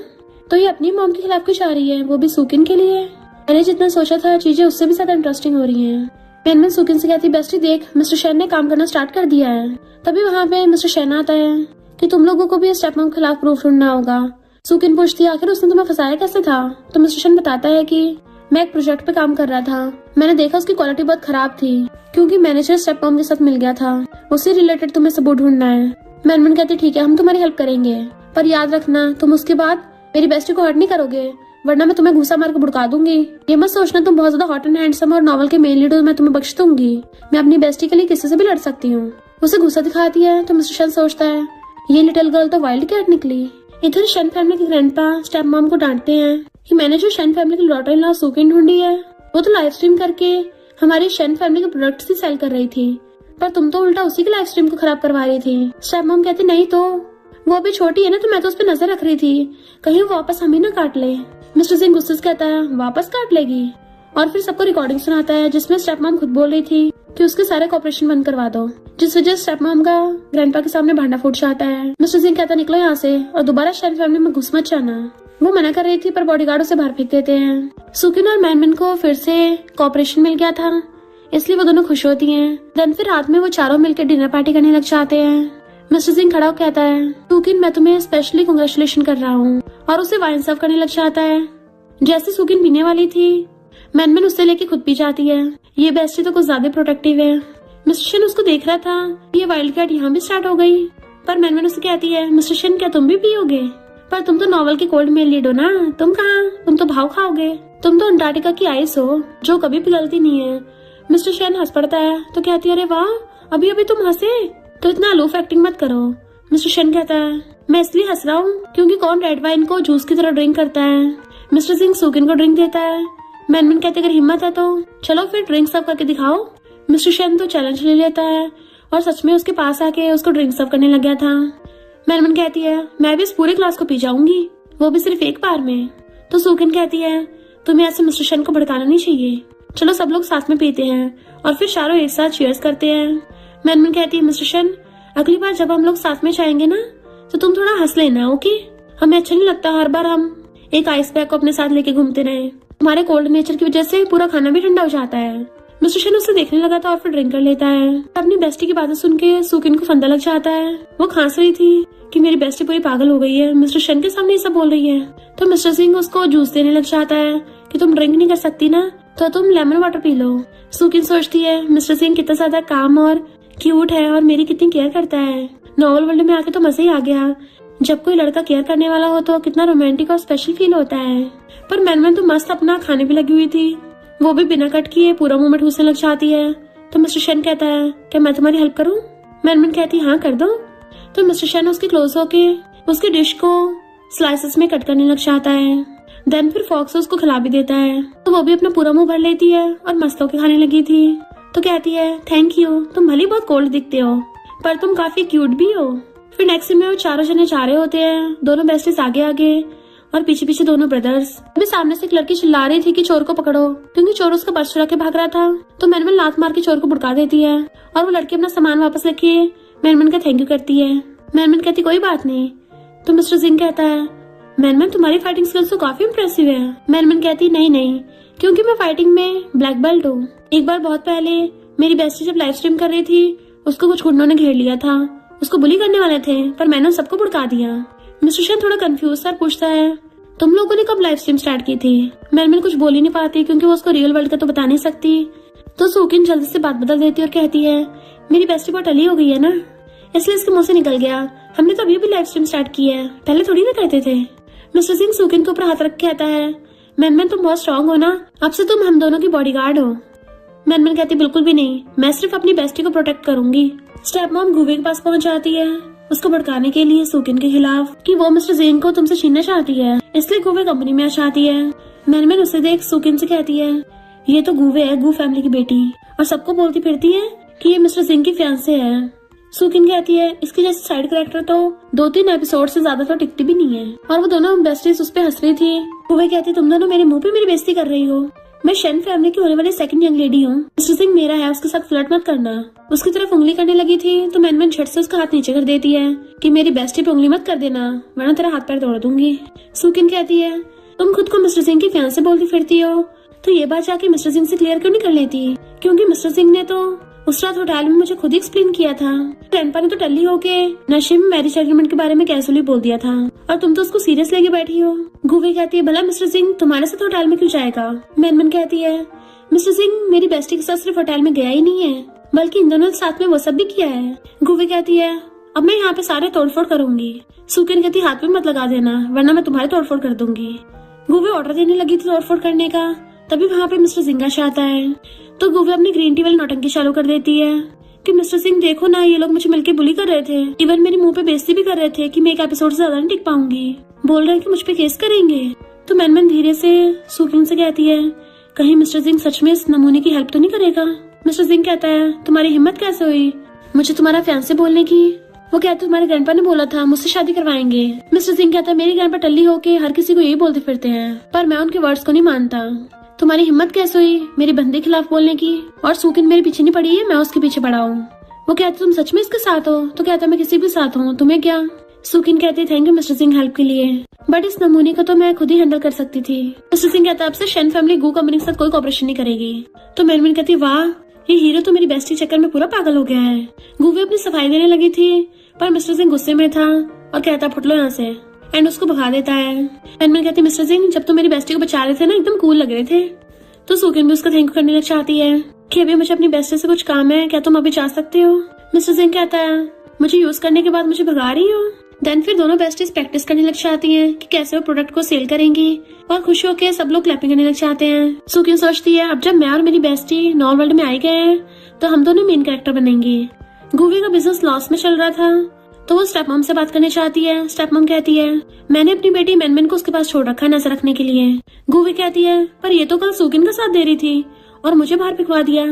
तो ये अपनी मॉम के खिलाफ क्यों आ रही है, वो भी सुकिन के लिए। मैंने जितना सोचा था चीजें उससे भी ज्यादा इंटरेस्टिंग हो रही हैं। मैनमैन सुकिन से कहती बेस्टी देख मिस्टर शन ने काम करना स्टार्ट कर दिया है। तभी वहाँ पे मिस्टर शन आता है कि तुम लोगों को भी स्टेप मॉम के खिलाफ प्रूफ ढूंढना होगा। सुकिन पूछती है आखिर उसने तुम्हें फंसाया कैसे था। तो मिस्टर शन बताता है कि मैं एक प्रोजेक्ट पे काम कर रहा था, मैंने देखा उसकी क्वालिटी बहुत खराब थी क्योंकि मैनेजर स्टेप मॉम के साथ मिल गया था, उससे रिलेटेड तुम्हें सबूत ढूंढना है। मैनमैन कहती ठीक है हम तुम्हारी हेल्प करेंगे, पर याद रखना तुम उसके बाद मेरी बेस्टी को हर्ट नहीं करोगे वरना मैं तुम्हें घुसा मार के भुड़का दूंगी। ये मत सोचना तुम बहुत ज्यादा हॉट एंड हैंडसम और नॉवल के मेन लीड हो, मैं तुम्हें बख्श दूंगी, मैं अपनी बेस्टी के लिए किसी से भी लड़ सकती हूँ। उसे गुस्सा दिखाती है तो मिस्टर शन सोचता है ये लिटिल गर्ल तो वाइल्ड कैट निकली। इधर शन फैमिली के ग्रैंडपा स्टेप मॉम को डांटते हैं कि मैंने जो शन फैमिली की डॉटर इन लॉ सुकिन ढूंढी है वो तो लाइव स्ट्रीम करके हमारी शन फैमिली के प्रोडक्ट्स ही सेल कर रही थी, पर तुम तो उल्टा उसी की लाइव स्ट्रीम को खराब करवा रही थी। स्टेप मॉम कहती नहीं तो वो अभी छोटी है ना, तो मैं तो उस पर नजर रख रही थी कहीं वो वापस हमें ना काट ले। मिस्टर सिंह गुस्से से कहता है वापस काट लेगी, और फिर सबको रिकॉर्डिंग सुनाता है जिसमें स्टेप मॉम खुद बोल रही थी कि उसके सारे कॉपरेशन बंद करवा दो, जिस वजह से स्टेप मॉम का ग्रैंडपा के सामने भांडा फूट जाता है। मिस्टर सिंह कहता निकलो यहाँ से और दोबारा शन फैमिली में घुस मत जाना। वो मना कर रही थी पर बॉडीगार्ड उसे बाहर फेंक देते हैं। सुकिन और मैनमैन को फिर से कॉपरेशन मिल गया था, इसलिए वो दोनों खुश होती हैं। देन फिर रात में वो चारों मिलकर डिनर पार्टी करने लग जाते हैं। मिस्टर सिंह खड़ा होकर कहता है, सुकिन मैं तुम्हें स्पेशली कांग्रेचुलेशन कर रहा हूँ, और उसे वाइन सर्व करने लग जाता है। जैसे सुकिन पीने वाली थी, मैनमैन उससे लेके खुद पी जाती है। ये बेस्टी तो कुछ ज्यादा प्रोटेक्टिव है। मिस्टर शन उसको देख रहा था, ये वाइल्ड कैट यहाँ भी स्टार्ट हो गई। पर मैनमैन उससे कहती है, मिस्टर शन क्या तुम भी पियोगे? पर तुम तो नॉवल के कोल्ड मेल लीड हो ना, तुम कहाँ, तुम तो भाव खाओगे। तुम तो अंटार्कटिका की आइस हो जो कभी पिघलती नहीं है। मिस्टर शन हंस पड़ता है तो कहती है, अरे वाह, अभी अभी तुम हंसे, तो इतना अलूफ एक्टिंग मत करो। मिस्टर शन कहता है, मैं इसलिए हंस रहा हूँ क्योंकि कौन रेड वाइन को जूस की तरह ड्रिंक करता है। मिस्टर सिंह सुकिन को ड्रिंक देता है। मैनमैन कहते, अगर हिम्मत है तो चलो फिर ड्रिंक सर्व करके दिखाओ। मिस्टर शन तो चैलेंज ले लेता है और सच में उसके पास आके उसको ड्रिंक सर्व करने लग गया था। मैनमैन कहती है, मैं भी इस पूरे ग्लास को पी जाऊंगी, वो भी सिर्फ एक बार में। तो सुकिन कहती है, तुम्हें ऐसे मिस्टर शन को भड़काना नहीं चाहिए, चलो सब लोग साथ में पीते हैं और फिर चारों एक साथ चीयर्स करते हैं। मैनमैन कहती है, मिस्टर शन अगली बार जब हम लोग साथ में जाएंगे ना तो तुम थोड़ा हंस लेना, ओके? हमें अच्छा नहीं लगता हर बार हम एक आइस पैक को अपने साथ लेके घूमते रहे। तुम्हारे कोल्ड नेचर की वजह से पूरा खाना भी ठंडा हो जाता है। मिस्टर शन उसे देखने लगा था और फिर ड्रिंक कर लेता है। अपनी बेस्टी की बातें सुन के सुकिन को फंदा लग जाता है। वो खांस रही थी कि मेरी बेस्टी पूरी पागल हो गई है, मिस्टर शन के सामने ये सब बोल रही है। तो मिस्टर सिंह उसको जूस देने लग जाता है कि तुम ड्रिंक नहीं कर सकती ना, तो तुम लेमन वाटर पी लो। सुकिन सोचती है, मिस्टर सिंह कितना ज्यादा काम और क्यूट है और मेरी कितनी केयर करता है। नॉवल वर्ल्ड में आके तो मजा ही आ गया। जब कोई लड़का केयर करने वाला हो तो कितना रोमांटिक और स्पेशल फील होता है। पर मैनमैन तो मस्त अपना खाने पे लगी हुई थी, वो भी बिना कट किए पूरा मुंह में ठूसने लग जाती है। तो मिस्टर शन कहता है, क्या मैं तुम्हारी हेल्प करूं? मैनमैन कहती है, हाँ कर दो। तो मिस्टर शन उसके क्लोज होके उसकी डिश को स्लाइसेस में कट करने लग जाता है। देन फिर फॉक्स उसको खिला भी देता है। तो वो भी अपना पूरा मुंह भर लेती है और मस्त होके खाने लगी थी। तो कहती है, थैंक यू, तुम भले बहुत कोल्ड दिखते हो पर तुम काफी क्यूट भी हो। फिर नेक्स्ट सीन में वो चारों जने जा रहे होते हैं, दोनों बेस्टीज आगे आगे और पीछे पीछे दोनों ब्रदर्स। अभी सामने से एक लड़की चिल्ला रही थी कि चोर को पकड़ो, क्योंकि चोर उसका पर्स चुरा के भाग रहा था। तो मैनमैन लात मार के चोर को भुड़का देती है और वो लड़की अपना सामान वापस लेके मैनमैन का थैंक यू करती है। मैनमैन कहती, कोई बात नहीं। तो मिस्टर सिंह कहता है, मैनमैन तुम्हारी फाइटिंग स्किल्स तो काफी इम्प्रेसिव है। मैनमैन कहती, नहीं, क्योंकि मैं फाइटिंग में ब्लैक बेल्ट हूँ। एक बार बहुत पहले मेरी बेस्टी जब लाइव स्ट्रीम कर रही थी, उसको कुछ गुंडों ने घेर लिया था। उसको बुली करने वाले थे पर मैंने उन सबको भुड़का दिया। मिस्टर शन थोड़ा कंफ्यूज सर पूछता है, तुम लोगों ने कब लाइव स्ट्रीम स्टार्ट की थी? मैनमैन कुछ बोल ही नहीं पाती क्योंकि वो उसको रियल वर्ल्ड का तो बता नहीं सकती। तो सुकिन जल्दी से बात बदल देती है और कहती है, मेरी बेस्टी बहुत अली हो गई है ना, इसलिए इसके मुंह से निकल गया। हमने तो अभी भी लाइव स्ट्रीम स्टार्ट की है, पहले थोड़ी ना करते थे। मिस्टर सिंह सुकिन के ऊपर हाथ रख कहता है, मैनमैन तुम बहुत स्ट्रांग हो ना, अब से तुम हम दोनों की बॉडीगार्ड हो। मैनमैन कहती, बिल्कुल भी नहीं, मैं सिर्फ अपनी बेस्टी को प्रोटेक्ट करूंगी। स्टेप मॉम गुवे के पास पहुंच जाती है उसको भड़काने के लिए सुकिन के खिलाफ कि वो मिस्टर सिंह को तुमसे छीनना चाहती है, इसलिए गुवे कंपनी में आ जाती है। मैनमैन उसे देख सुकिन से कहती है, ये तो गुवे है, गू फैमिली की बेटी, और सबको बोलती फिरती है कि ये मिस्टर सिंह की फियांसे है। सुकिन कहती है, इसकी जैसी साइड कैरेक्टर तो 2-3 एपिसोड से ज्यादा तो टिकती भी नहीं है। और वो दोनों बेस्टीज उस पे हंस रही थी। गुवे कहती, तुम दोनों मेरे मुंह पे मेरी बेइज्जती कर रही हो, मैं शन फैमिली की होने वाली सेकंड यंग लेडी हूँ। मिस्टर सिंह मेरा है, उसके साथ फ्लर्ट मत करना। उसकी तरफ उंगली करने लगी थी तो मैनमैन झट से उसका हाथ नीचे कर देती है कि मेरी बेस्टी पे उंगली मत कर देना वरना तेरा हाथ पैर तोड़ दूंगी। सुकिन कहती है, तुम खुद को मिस्टर सिंह की फियांसे बोलती फिरती हो, तो ये बात जाके मिस्टर सिंह से क्लियर क्यों नहीं कर लेती? क्योंकि मिस्टर सिंह ने तो उस रात होटल में मुझे खुद ही एक्सप्लेन किया था। ग्रैंडपा ने तो टल्ली होके नशे में मैरिज एग्रीमेंट के बारे में कैजुअली बोल दिया था और तुम तो उसको सीरियस लेके बैठी हो। गुवे कहती है, भला मिस्टर सिंह तुम्हारे साथ होटल में क्यों जाएगा? मैनमैन कहती है, मिस्टर सिंह मेरी बेस्टी के साथ सिर्फ होटल में गया ही नहीं है बल्कि इन दोनों साथ में वो सब भी किया है। गुवे कहती है, अब मैं यहाँ पे सारे तोड़फोड़ करूंगी। सुकिन कहती, हाथ पे मत लगा देना वरना मैं तुम्हारे तोड़फोड़ कर दूंगी। गुवे ऑर्डर देने लगी थी तोड़फोड़ करने का, तभी वहाँ पे मिस्टर सिंह आता है। तो गुवे अपनी ग्रीन टी वाली नौटंकी चालू कर देती है कि मिस्टर सिंह देखो ना, ये लोग मुझे मिलके बुली कर रहे थे, इवन मेरे मुंह पे बेइज्जती भी कर रहे थे कि मैं एक एपिसोड से ज्यादा नहीं टिक पाऊंगी, बोल रहे हैं कि मुझ पे केस करेंगे। तो मैनमैन धीरे से सुकिन से कहती है, कहीं मिस्टर सिंह सच में इस नमूने की हेल्प तो नहीं करेगा? मिस्टर सिंह कहता है, तुम्हारी हिम्मत कैसे हुई मुझे तुम्हारा फियांसे बोलने की? वो कहते, तुम्हारे ग्रैंडपा ने बोला था मुझसे शादी करवाएंगे। मिस्टर सिंह कहता है, मेरी ग्रैंडपा टल्ली होके हर किसी को यही बोलते फिरते हैं पर मैं उनके वर्ड्स को नहीं मानता। तुम्हारी हिम्मत कैसे हुई मेरे बंदे के खिलाफ बोलने की? और सुकिन मेरे पीछे नहीं पड़ी है, मैं उसके पीछे पड़ा हूँ। वो कहते, तुम सच में इसके साथ हो? तो कहता, मैं किसी भी साथ हूँ, तुम्हें क्या? सुकिन कहती, thank you mister Singh help के लिए, बट इस नमूने को तो मैं खुद ही हैंडल कर सकती थी। मिस्टर सिंह कहता, अब से शन फैमिली गू कंपनी के साथ कोई कॉपरेशन नहीं करेगी। तो मैनमैन कहती, वाह ये हीरो तो मेरी बेस्टी चक्कर में पूरा पागल हो गया है। गुवे अपनी सफाई देने लगी थी पर मिस्टर सिंह गुस्से में था और कहता फुट लो यहाँ से एंड उसको भगा देता है। मैनमैन कहती मिस्टर सिंह जब तुम मेरी बेस्टी को बचा रहे थे ना एकदम कूल लग रहे थे। तो सूकिन भी उसका थैंक यू करने लग चाहती है कि अभी मुझे अपनी बेस्टी से कुछ काम है, क्या तुम अभी जा सकते हो। मिस्टर सिंह कहता है मुझे यूज करने के बाद मुझे भगा रही हो। देन फिर दोनों बेस्टीज प्रैक्टिस करने लग जाती हैं कि कैसे वो प्रोडक्ट को सेल करेंगी और खुश होकर सब लोग क्लैपिंग करने लग जाते हैं। सूकिन सोचती है अब जब मैं और मेरी बेस्टी नॉन वर्ल्ड में आई गए हैं तो हम दोनों मेन कैरेक्टर बनेंगे। गुवे का बिजनेस लॉस में चल रहा था तो वो स्टेप मॉम से बात करने चाहती है। स्टेप मॉम कहती है मैंने अपनी बेटी मैनमैन को उसके पास छोड़ रखा है नजर रखने के लिए। गुवे कहती है पर ये तो कल सूकिन का साथ दे रही थी और मुझे बाहर फिकवा दिया।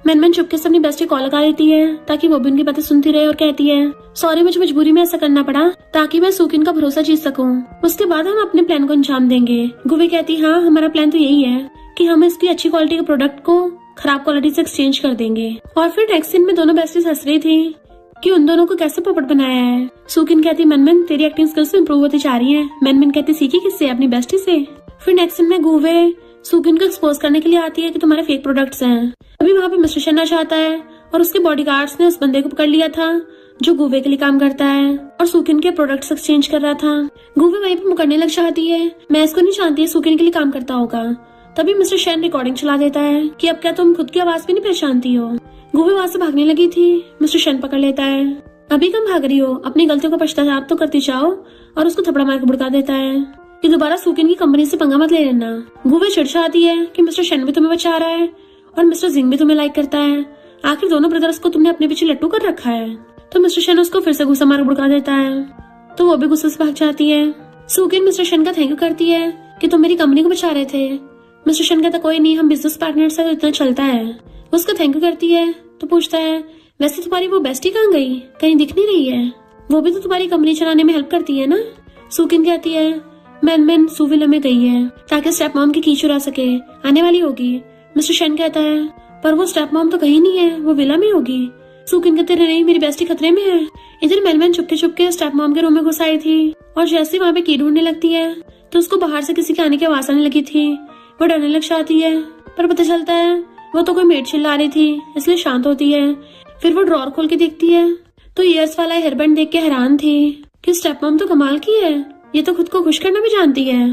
मैनमैन चुपके से अपनी बेस्टी कॉल लगा लेती है ताकि वो भी उनकी बातें सुनती रहे और कहती है सॉरी मुझे मजबूरी में ऐसा करना पड़ा ताकि मैं सूकिन का भरोसा जीत सकूं। उसके बाद हम अपने प्लान को अंजाम देंगे। गुवे कहती हाँ हमारा प्लान तो यही है कि हम इसकी अच्छी क्वालिटी के प्रोडक्ट को खराब क्वालिटी से एक्सचेंज कर देंगे। और फिर नेक्स्ट सीन में दोनों बेस्टीज हंस रही थी कि उन दोनों को कैसे पोपट बनाया है। सूकिन कहती मैनमैन तेरी एक्टिंग स्किल्स इम्प्रूव होती जा रही है। मैनमैन कहती सीखी किससे, अपनी बेस्टी से। फिर नेक्स्ट सीन में गुवे सूकिन को एक्सपोज करने के लिए आती है कि तुम्हारे फेक प्रोडक्ट्स हैं। अभी वहाँ पे मिस्टर शन आ जाता है और उसके बॉडीगार्ड्स ने उस बंदे को पकड़ लिया था जो गुवे के लिए काम करता है और सूकिन के प्रोडक्ट्स एक्सचेंज कर रहा था। गुवे वहीं पे मुकरने लग जाती है मैं इसको नहीं जानती सूकिन के लिए काम करता होगा। तभी मिस्टर शन रिकॉर्डिंग चला देता है कि अब क्या तुम खुद की आवाज भी नहीं पहचानती हो। गुवे वहाँ से भागने लगी थी, मिस्टर शन पकड़ लेता है। अभी कम भाग रही हो, अपनी गलतियों का पश्चाताप तो करती जाओ और उसको थप्पड़ मार के भड़का देता है कि दोबारा सूकिन की कंपनी से पंगा मत ले लेना। गुवे चिढ़ है कि मिस्टर शन भी तुम्हें बचा रहा है और मिस्टर सिंह भी तुम्हें लाइक करता है। आखिर दोनों ब्रदर्स को तुमने अपने पीछे लट्टू कर रखा है। तो मिस्टर शन उसको फिर से गुस्सा मार भड़का देता है तो वो भी गुस्से से भाग जाती है। सूकिन मिस्टर शन का थैंक यू करती है कि तुम मेरी कंपनी को बचा रहे थे। मिस्टर शन कहता कोई नहीं, हम बिजनेस पार्टनर से तो इतना चलता है। उसका थैंक यू करती है तो पूछता है वैसे तुम्हारी वो बेस्टी कहाँ गई, कहीं दिख नहीं रही है। वो भी तो तुम्हारी कंपनी चलाने में हेल्प करती है ना। सूकिन कहती है मैनमैन सूविला में गई है ताकि स्टेप मॉम की चुरा सके, आने वाली होगी। मिस्टर शन कहता है पर वो स्टेप मॉम तो कहीं नहीं है, वो विला में होगी। सूकिन कहते नहीं मेरी बेस्टी खतरे में है। इधर मैनमैन चुपके चुपके स्टेप मॉम के रूम में घुस आई थी और जैसे वहाँ पे की ढूंढने लगती है तो उसको बाहर से किसी के आने की आवाज आने लगी थी। वो डरने लग जाती है पर पता चलता है वो तो कोई मेड चिल्ला रही थी इसलिए शांत होती है। फिर वो ड्रॉर खोल के देखती है तो ईयर्स वाला हेयरबैंड देख के हैरान थी कि स्टेप मॉम तो कमाल की है, ये तो खुद को खुश करना भी जानती है।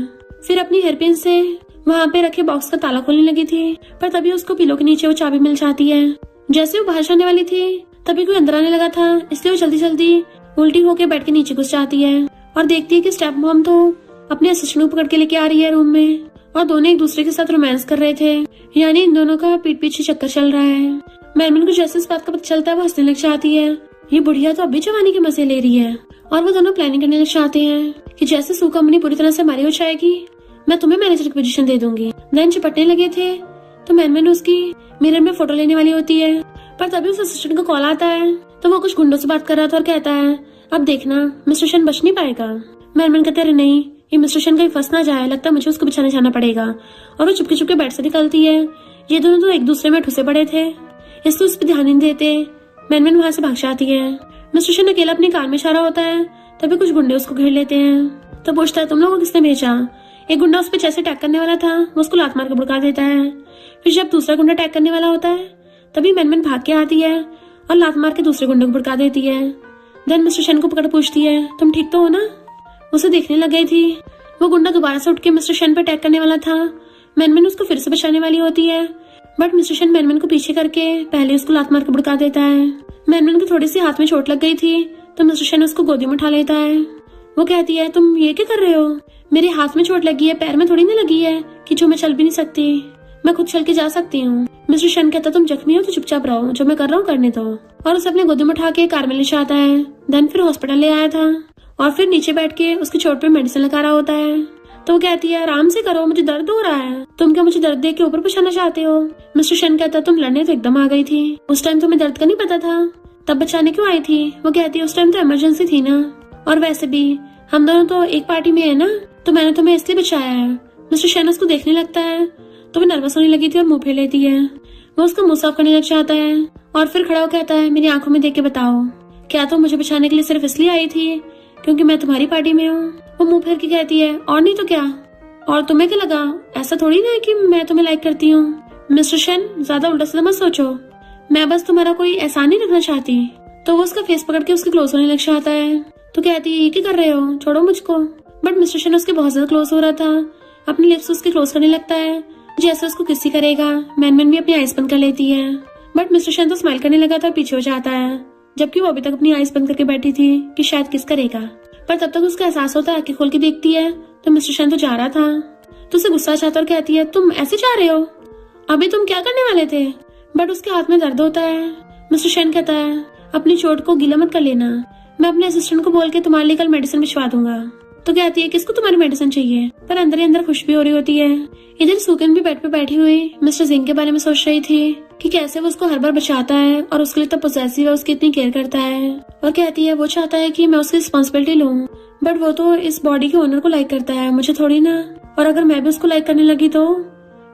फिर अपनी हेयरपिन से वहाँ पे रखे बॉक्स का ताला खोलने लगी थी पर तभी उसको पिलो के नीचे वो चाबी मिल जाती है। जैसे वो बाहर जाने वाली थी तभी कोई अंदर आने लगा था इसलिए वो जल्दी जल्दी उल्टी होके बेड के नीचे घुस जाती है और देखती है कि स्टेप मॉम तो अपने असिस्टेंट को पकड़ के लेके आ रही है रूम में और दोनों एक दूसरे के साथ रोमांस कर रहे थे, यानी इन दोनों का पीठ पीछे चक्कर चल रहा है। मैनमैन को जैसे इस बात का पता चलता है वो हंसने लग जाती है, ये बुढ़िया तो अभी जवानी के मजे ले रही है। और वो दोनों प्लानिंग करने लग जाते हैं कि जैसे सू कंपनी पूरी तरह से हमारी हो जाएगी मैं तुम्हें मैनेजर की पोजीशन दे दूंगी। देन चिपटने लगे थे तो मैनमैन उसकी मिरर में फोटो लेने वाली होती है पर तभी उस असिस्टेंट को कॉल आता है तो वो कुछ गुंडों से बात कर रहा था और कहता है अब देखना मिस्टर शन बच नहीं पाएगा। मैनमैन कहते रहे नहीं ये मिस्टर शन कहीं फंस ना जाए, लगता है मुझे उसको बचाने जाना पड़ेगा। और वो चुपके चुपके बेड से निकलती है। ये दोनों तो एक दूसरे में ठुसे पड़े थे इसलिए उस पर ध्यान नहीं देते। मैनमैन वहाँ से भाग जाती है। मिस्टर शन अकेला अपनी कार में इशारा होता है तभी कुछ गुंडे उसको घेर लेते हैं तो पूछता है तुम लोगों को किसने भेजा। एक गुंडा उस पर जैसे अटैक करने वाला था वो उसको लात मार के भड़का देता है। फिर जब दूसरा गुंडा अटैक करने वाला होता है तभी मैनमैन भाग के आती है और लात मार के दूसरे गुंडे को भड़का देती है। देन मिस्टर शन को पकड़ पूछती है तुम ठीक तो हो ना। उसे देखने लग गई थी। वो गुंडा दोबारा से उठ के मिस्टर शन पर अटैक करने वाला था। मैनमैन उसको फिर से बचाने वाली होती है बट मिस्टर शन मैनमैन को पीछे करके पहले उसको लात मार के भड़का देता है। मैनमैन को थोड़ी सी हाथ में चोट लग गई थी तो मिस्टर शन उसको गोदी में उठा लेता है। वो कहती है तुम ये क्या कर रहे हो, मेरे हाथ में चोट लगी है, पैर में थोड़ी नहीं लगी है कि जो मैं चल भी नहीं सकती, मैं खुद चल के जा सकती हूँ। मिस्टर शन कहता तुम जख्मी हो तो चुपचाप रहो, जो मैं कर रहा हूँ करने दो। और उसे अपने गोदी में उठा के कार में ले जाता है। देन फिर हॉस्पिटल ले आया था और फिर नीचे बैठ के उसकी चोट पे मेडिसिन लगा रहा होता है तो वो कहती है आराम से करो, मुझे दर्द हो रहा है, तुम क्या मुझे दर्द देख के ऊपर पछाना चाहते हो। मिस्टर शन कहता तुम लड़ने तो एकदम आ गई थी, उस टाइम तुम्हें दर्द का नहीं पता था, तब बचाने क्यों आई थी। वो कहती है उस टाइम तो इमरजेंसी थी ना, और वैसे भी हम दोनों तो एक पार्टी में है ना, तो मैंने तुम्हें इसलिए बचाया है। मिस्टर शन उसको देखने लगता है तो वो नर्वस होने लगी थी और मुंह फेर लेती है। वो उसका मुंह साफ करने लग जाता है और फिर खड़ा होकर कहता है मेरी आंखों में देख के बताओ, क्या तुम मुझे बचाने के लिए सिर्फ इसलिए आई थी क्योंकि मैं तुम्हारी पार्टी में हूँ। वो मुंह फेर के कहती है और नहीं तो क्या, और तुम्हें क्या लगा, ऐसा थोड़ी ना है कि मैं तुम्हें लाइक करती हूँ। मिस्टर शन ज्यादा उल्टा सीधा मत सोचो, मैं बस तुम्हारा कोई एहसान नहीं रखना चाहती। तो वो उसका फेस पकड़ के उसके क्लोज होने लग जाता है। तो कहती है ये क्या कर रहे हो, छोड़ो मुझको। बट मिस्टर शन उसके बहुत ज्यादा क्लोज हो रहा था। अपने लिप्स उसके क्लोज करने लगता है जैसे उसको किसी करेगा। मैनमैन भी अपनी आइज बंद कर लेती है। बट मिस्टर शन तो स्माइल करने लगा था और पीछे हो जाता है, जबकि वो अभी तक अपनी आइज बंद करके बैठी थी कि शायद किस करेगा। पर तब तक उसका एहसास होता है, आंखें खोल के देखती है तो मिस्टर शन तो जा रहा था। तो उसे गुस्सा आता और कहती है तुम ऐसे जा रहे हो, अभी तुम क्या करने वाले थे। बट उसके हाथ में दर्द होता है। मिस्टर शन कहता है अपनी चोट को गीला मत कर लेना, मैं अपने असिस्टेंट को बोल के तुम्हारे लिए कल मेडिसिन भिजवा दूंगा। तो कहती है किसको तुम्हारी मेडिसिन चाहिए, पर अंदर ही अंदर खुश भी हो रही होती है। इधर सुकिन भी बेड पे बैठी हुई मिस्टर जिंग के बारे में सोच रही थी कि कैसे वो उसको हर बार बचाता है और उसके लिए इतना पोसेसिव है, उसकी इतनी केयर करता है। और कहती है वो चाहता है कि मैं उसकी रिस्पॉन्सिबिलिटी लूं, बट वो तो इस बॉडी के ओनर को लाइक करता है, मुझे थोड़ी ना। और अगर मैं भी उसको लाइक करने लगी तो,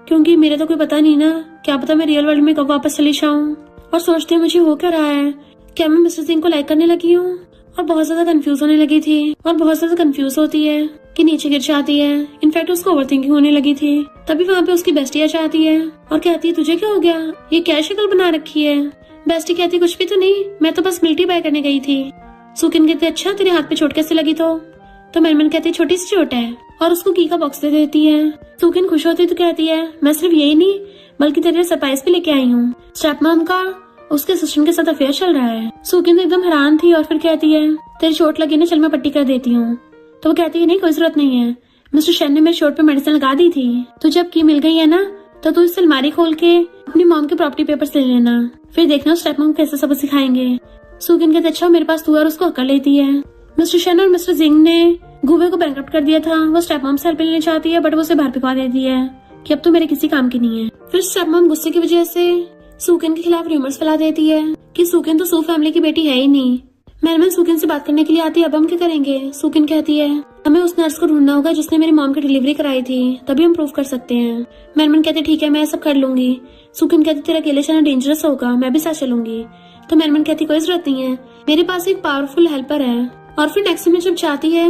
क्योंकि मेरे तो कोई पता नहीं ना, क्या पता मैं रियल वर्ल्ड में कब वापस चली जाऊं। और सोचते मुझे हो क्या रहा है, क्या मैं मिस्टर सिंह को लाइक करने लगी हूँ। और बहुत ज्यादा कंफ्यूज होने लगी थी और बहुत ज्यादा कंफ्यूज होती है कि नीचे गिर जाती है। इनफैक्ट उसको ओवरथिंकिंग होने लगी थी। तभी वहाँ पे उसकी बेस्टी आ जाती है और कहती है तुझे क्या हो गया, ये क्या शक्ल बना रखी है। बेस्टी कहती कुछ भी तो नहीं, मैं तो बस मिल्टी बाय करने गई थी। सुकिन कहती अच्छा तेरे हाथ पे चोट कैसे लगी। तो मैनमैन कहती छोटी सी चोट है और उसको की का बॉक्स दे देती है। सुकिन खुश होती तो कहती है मैं सिर्फ यही नहीं बल्कि तेरे लिए सरप्राइज भी लेके आई हूँ। स्टेप मॉम का उसके असिस्टेंट के साथ अफेयर चल रहा है। सुकिन तो एकदम हैरान थी और फिर कहती है तेरी चोट लगी ना, चल मैं पट्टी कर देती हूँ। तो वो कहती है नहीं कोई जरूरत नहीं है, मिस्टर शन ने मेरी चोट पे मेडिसिन लगा दी थी। तो जब की मिल गई है ना तो तू इस अलमारी खोल के अपनी मॉम के प्रॉपर्टी पेपर्स ले लेना, फिर देखना स्टेप मॉम कैसे सबक सिखाएंगे। सुकिन कहते अच्छा मेरे पास तू है और उसको अकड़ लेती है। मिस्टर शन और मिस्टर जिंग ने गुवे को बैंकरप्ट कर दिया था। वो स्टेप मॉम से हेल्प लेना चाहती है बट वो उसे बाहर फिकवा देती है कि अब तो मेरे किसी काम की नहीं है। फिर स्टेप मॉम गुस्से की वजह से सुकिन के खिलाफ रूमर्स फैला देती है कि सुकिन तो सू फैमिली की बेटी है ही नहीं। मैनमैन सुकिन से बात करने के लिए आती है, अब हम क्या करेंगे। सुकिन कहती है हमें उस नर्स को ढूंढना होगा जिसने मेरी मॉम की डिलीवरी कराई थी, तभी हम प्रूव कर सकते हैं। मैनमैन कहते ठीक है मैं सब कर लूंगी। सुकिन कहती तेरा अकेले चलना डेंजरस होगा, मैं भी साथ चलूंगी। तो मैनमैन कहती कोई जरूरत नहीं है, मेरे पास एक पावरफुल हेल्पर है। और फिर नेक्स्ट में जब जाती है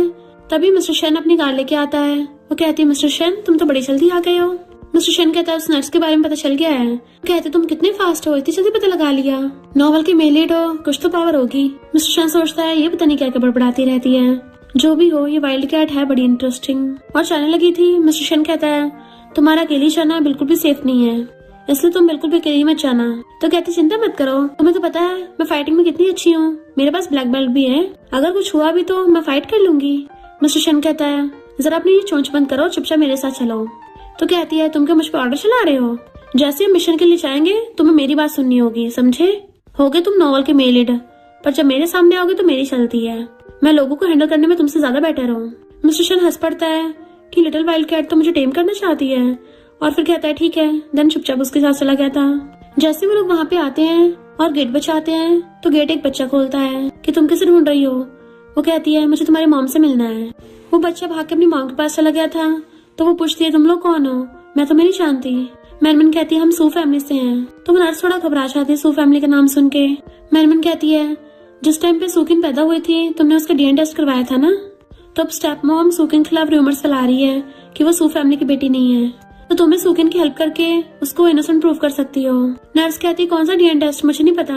तभी मिस्टर शन अपनी कार लेके आता है। वो कहती है मिस्टर शन तुम तो बड़ी जल्दी आ गए हो। मिस्टर शन कहता है उस नर्स के बारे में पता चल गया है। कहते तुम कितने फास्ट हो, इतनी जल्दी पता लगा लिया, नॉवल की मेलेड हो, कुछ तो पावर होगी। मिस्टर शन सोचता है ये पता नहीं क्या क्या बड़बड़ाती रहती है। जो भी हो ये वाइल्ड कैट है बड़ी इंटरेस्टिंग। और जाने लगी थी। मिस्टर शन कहता है तुम्हारा अकेली जाना बिल्कुल भी सेफ नहीं है, इसलिए तुम बिल्कुल भी अकेली मत जाना। तो कहती चिंता मत करो, तुम्हें तो पता है मैं फाइटिंग में कितनी अच्छी हूँ, मेरे पास ब्लैक बेल्ट भी है, अगर कुछ हुआ भी तो मैं फाइट कर लूंगी। मिस्टर शन कहता है जरा अपनी ये चोंच बंद करो, चुपचाप मेरे साथ चलो। तो कहती है तुम क्या मुझ पर ऑर्डर चला रहे हो, जैसे हम मिशन के लिए जाएंगे तुम्हें मेरी बात सुननी होगी, समझे। होगे तुम नॉवल के मेल लीडर, पर जब मेरे सामने आओगे तो मेरी चलती है, मैं लोगों को हैंडल करने में तुमसे ज्यादा बेटर हूँ। मिस्टर शन हंस पड़ता है कि लिटिल वाइल्ड कैट तो मुझे टेम करना चाहती है और फिर कहता है ठीक है। देन चुपचाप उसके साथ चला गया था। जैसे वो लोग वहाँ पे आते हैं और गेट बचाते हैं तो गेट एक बच्चा खोलता है कि तुम किसे ढूंढ रही हो। वो कहती है मुझे तुम्हारी मॉम से मिलना है। वो बच्चा भाग के अपनी मॉम के पास चला गया था तो वो पूछती है तुम लोग कौन हो, मैं तुम्हें नहीं जानती। मैनमैन कहती है हम सू फैमिली से हैं। तो वो नर्स थोड़ा घबरा जाती है सू फैमिली का नाम सुन के। मैनमैन कहती है जिस टाइम पे सुकिन पैदा हुई थी तुमने उसका डीएनए टेस्ट करवाया था ना। तो अब स्टेप मॉम सुकिन के खिलाफ रूमर्स फैला रही है कि वो सू फैमिली की बेटी नहीं है, तो तुम्हें सुकिन की हेल्प करके उसको इनोसेंट प्रूव कर सकती हो। नर्स कहती कौन सा डीएनए टेस्ट, मुझे नहीं पता।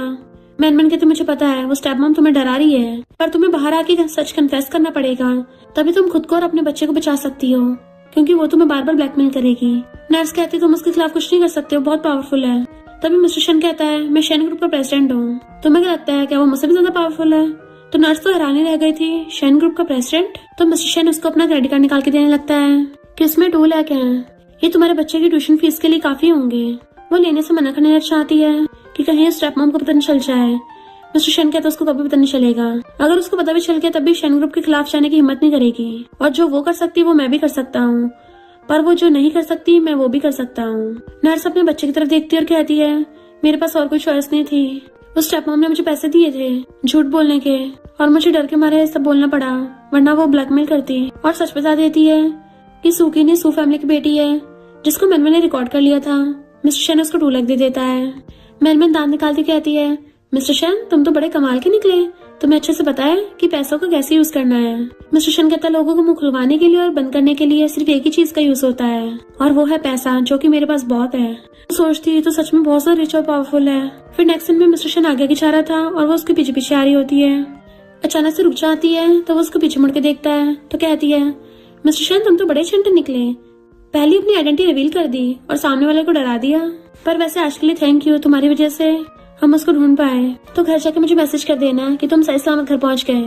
मैनमैन कहती मुझे पता है, वो स्टेप मॉम तुम्हें डरा रही है, पर तुम्हें बाहर आके सच कन्फेस करना पड़ेगा, तभी तुम खुद को और अपने बच्चे को बचा सकती हो, क्योंकि वो तुम्हें बार बार ब्लैकमेल करेगी। नर्स कहती तुम उसके खिलाफ कुछ नहीं कर सकते हो, बहुत पावरफुल है। तभी मिस्टर शन कहता है मैं शेन ग्रुप का प्रेसिडेंट हूँ, तुम्हें क्या लगता है क्या वो मुझसे भी ज्यादा पावरफुल है। तो नर्स तो हैरानी रह गई थी, शेन ग्रुप का प्रेसिडेंट। तो मिस्टर शन उसको अपना क्रेडिट कार्ड निकाल के देने लगता है कि इसमें टूल है क्या, ये तुम्हारे बच्चे की ट्यूशन फीस के लिए काफी होंगे। वो लेने से मना करने चाहती है कि कहीं स्टेप मॉम को पता नहीं चल जाए। मिस्टर शन कहता है उसको कभी पता नहीं चलेगा, अगर उसको पता भी चल गया तब भी शेन ग्रुप के खिलाफ जाने की हिम्मत नहीं करेगी, और जो वो कर सकती है वो मैं भी कर सकता हूँ, पर वो जो नहीं कर सकती मैं वो भी कर सकता हूँ। नर्स अपने बच्चे की तरफ देखती है और कहती है मेरे पास और कोई चॉइस नहीं थी, उस स्टेप मॉम ने मुझे पैसे दिए थे झूठ बोलने के और मुझे डर के मारे सब बोलना पड़ा, वरना वो ब्लैकमेल करती और सच बता देती है कि सुकी ने सू फैमिली की बेटी है जिसको मैनमैन ने रिकॉर्ड कर लिया था। मिस्टर शन उसको 2 लाख दे देता है। मैनमैन दांत निकालती कहती है मिस्टर शन, तुम तो बड़े कमाल के निकले। तुम्हें अच्छे से पता है कि पैसों को कैसे यूज करना है। मिस्टर शन कहता है, लोगों को मुंह खुलवाने के लिए और बंद करने के लिए सिर्फ एक ही चीज का यूज होता है, और वो है पैसा, जो कि मेरे पास बहुत है। तो सोचती है तो सच में बहुत ज्यादा रिच और पावरफुल है। फिर नेक्स्ट सीन में मिस्टर शन आगे जा रहा था और वो उसके पीछे पीछे आ रही होती है। अचानक से रुक जाती है तो वो उसको पीछे मुड़ के देखता है तो कहती है, मिस्टर शन, तुम तो बड़े चंटे निकले। पहले अपनी आइडेंटिटी रिवील कर दी और सामने वाले को डरा दिया। पर वैसे आज के लिए थैंक यू, तुम्हारी वजह से हम उसको ढूंढ पाए। तो घर जाके मुझे मैसेज कर देना कि तुम सही सलामत घर पहुंच गए।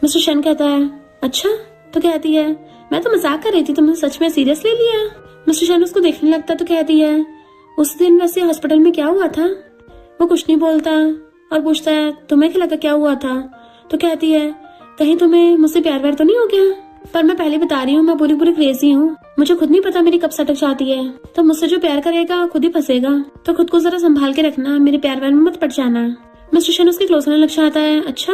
मिस्टर शन कहता है, अच्छा। तो कहती है, मैं तो मजाक कर रही थी, तुमने सच में सीरियस ले लिया। मिस्टर शन उसको देखने लगता तो कहती है, उस दिन वैसे हॉस्पिटल में क्या हुआ था? वो कुछ नहीं बोलता और पूछता है, तुम्हें क्या लगा क्या हुआ था? तो कहती है, कहीं तुम्हें मुझसे प्यार व्यार तो नहीं हो गया? पर मैं पहले बता रही हूँ, मैं पूरी पूरी क्रेजी हूँ, मुझे खुद नहीं पता मेरी कब सटक जाती है। तो मुझसे जो प्यार करेगा खुद ही फंसेगा, तो खुद को जरा संभाल के रखना, मेरे प्यार व्यार में मत पड़ जाना। मिस्टर शन उसके क्लोज होने लग जाता है। अच्छा,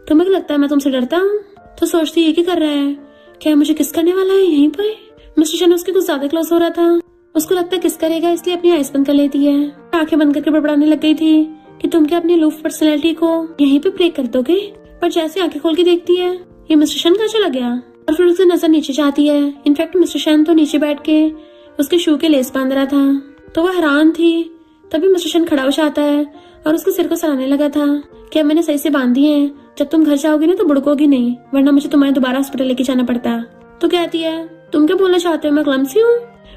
तुम्हें क्या लगता है मैं तुमसे डरता हूँ? तो सोचती है, क्या कर रहा है, क्या मुझे किस करने वाला है यहीं पर? मिस्टर शन उसके कुछ ज्यादा क्लोज हो रहा था, उसको लगता है किस करेगा, इसलिए अपनी आइस बंद कर लेती है। आंखें बंद करके बड़बड़ाने लग गई थी कि तुम क्या अपनी लूफ पर्सनैलिटी को यहीं पे ब्रेक कर दोगे? पर जैसे आंखें खोल के देखती है, ये मिस्टर शन कहाँ चला गया? और फिर उसकी नजर नीचे जाती है। इनफैक्ट मिस्टर शन तो नीचे बैठ के उसके शू के लेस बांध रहा था, तो वह हैरान थी। तभी मिस्टर शन खड़ा हो जाता है और उसके सिर को सराहने लगा था कि अब मैंने सही से बांधी है, जब तुम घर जाओगी ना तो बुड़कोगी नहीं, वरना मुझे तुम्हारे दोबारा हॉस्पिटल लेके जाना पड़ता। तो कहती है, तुम क्या बोलना चाहते हो, मैं क्लमसी हूँ?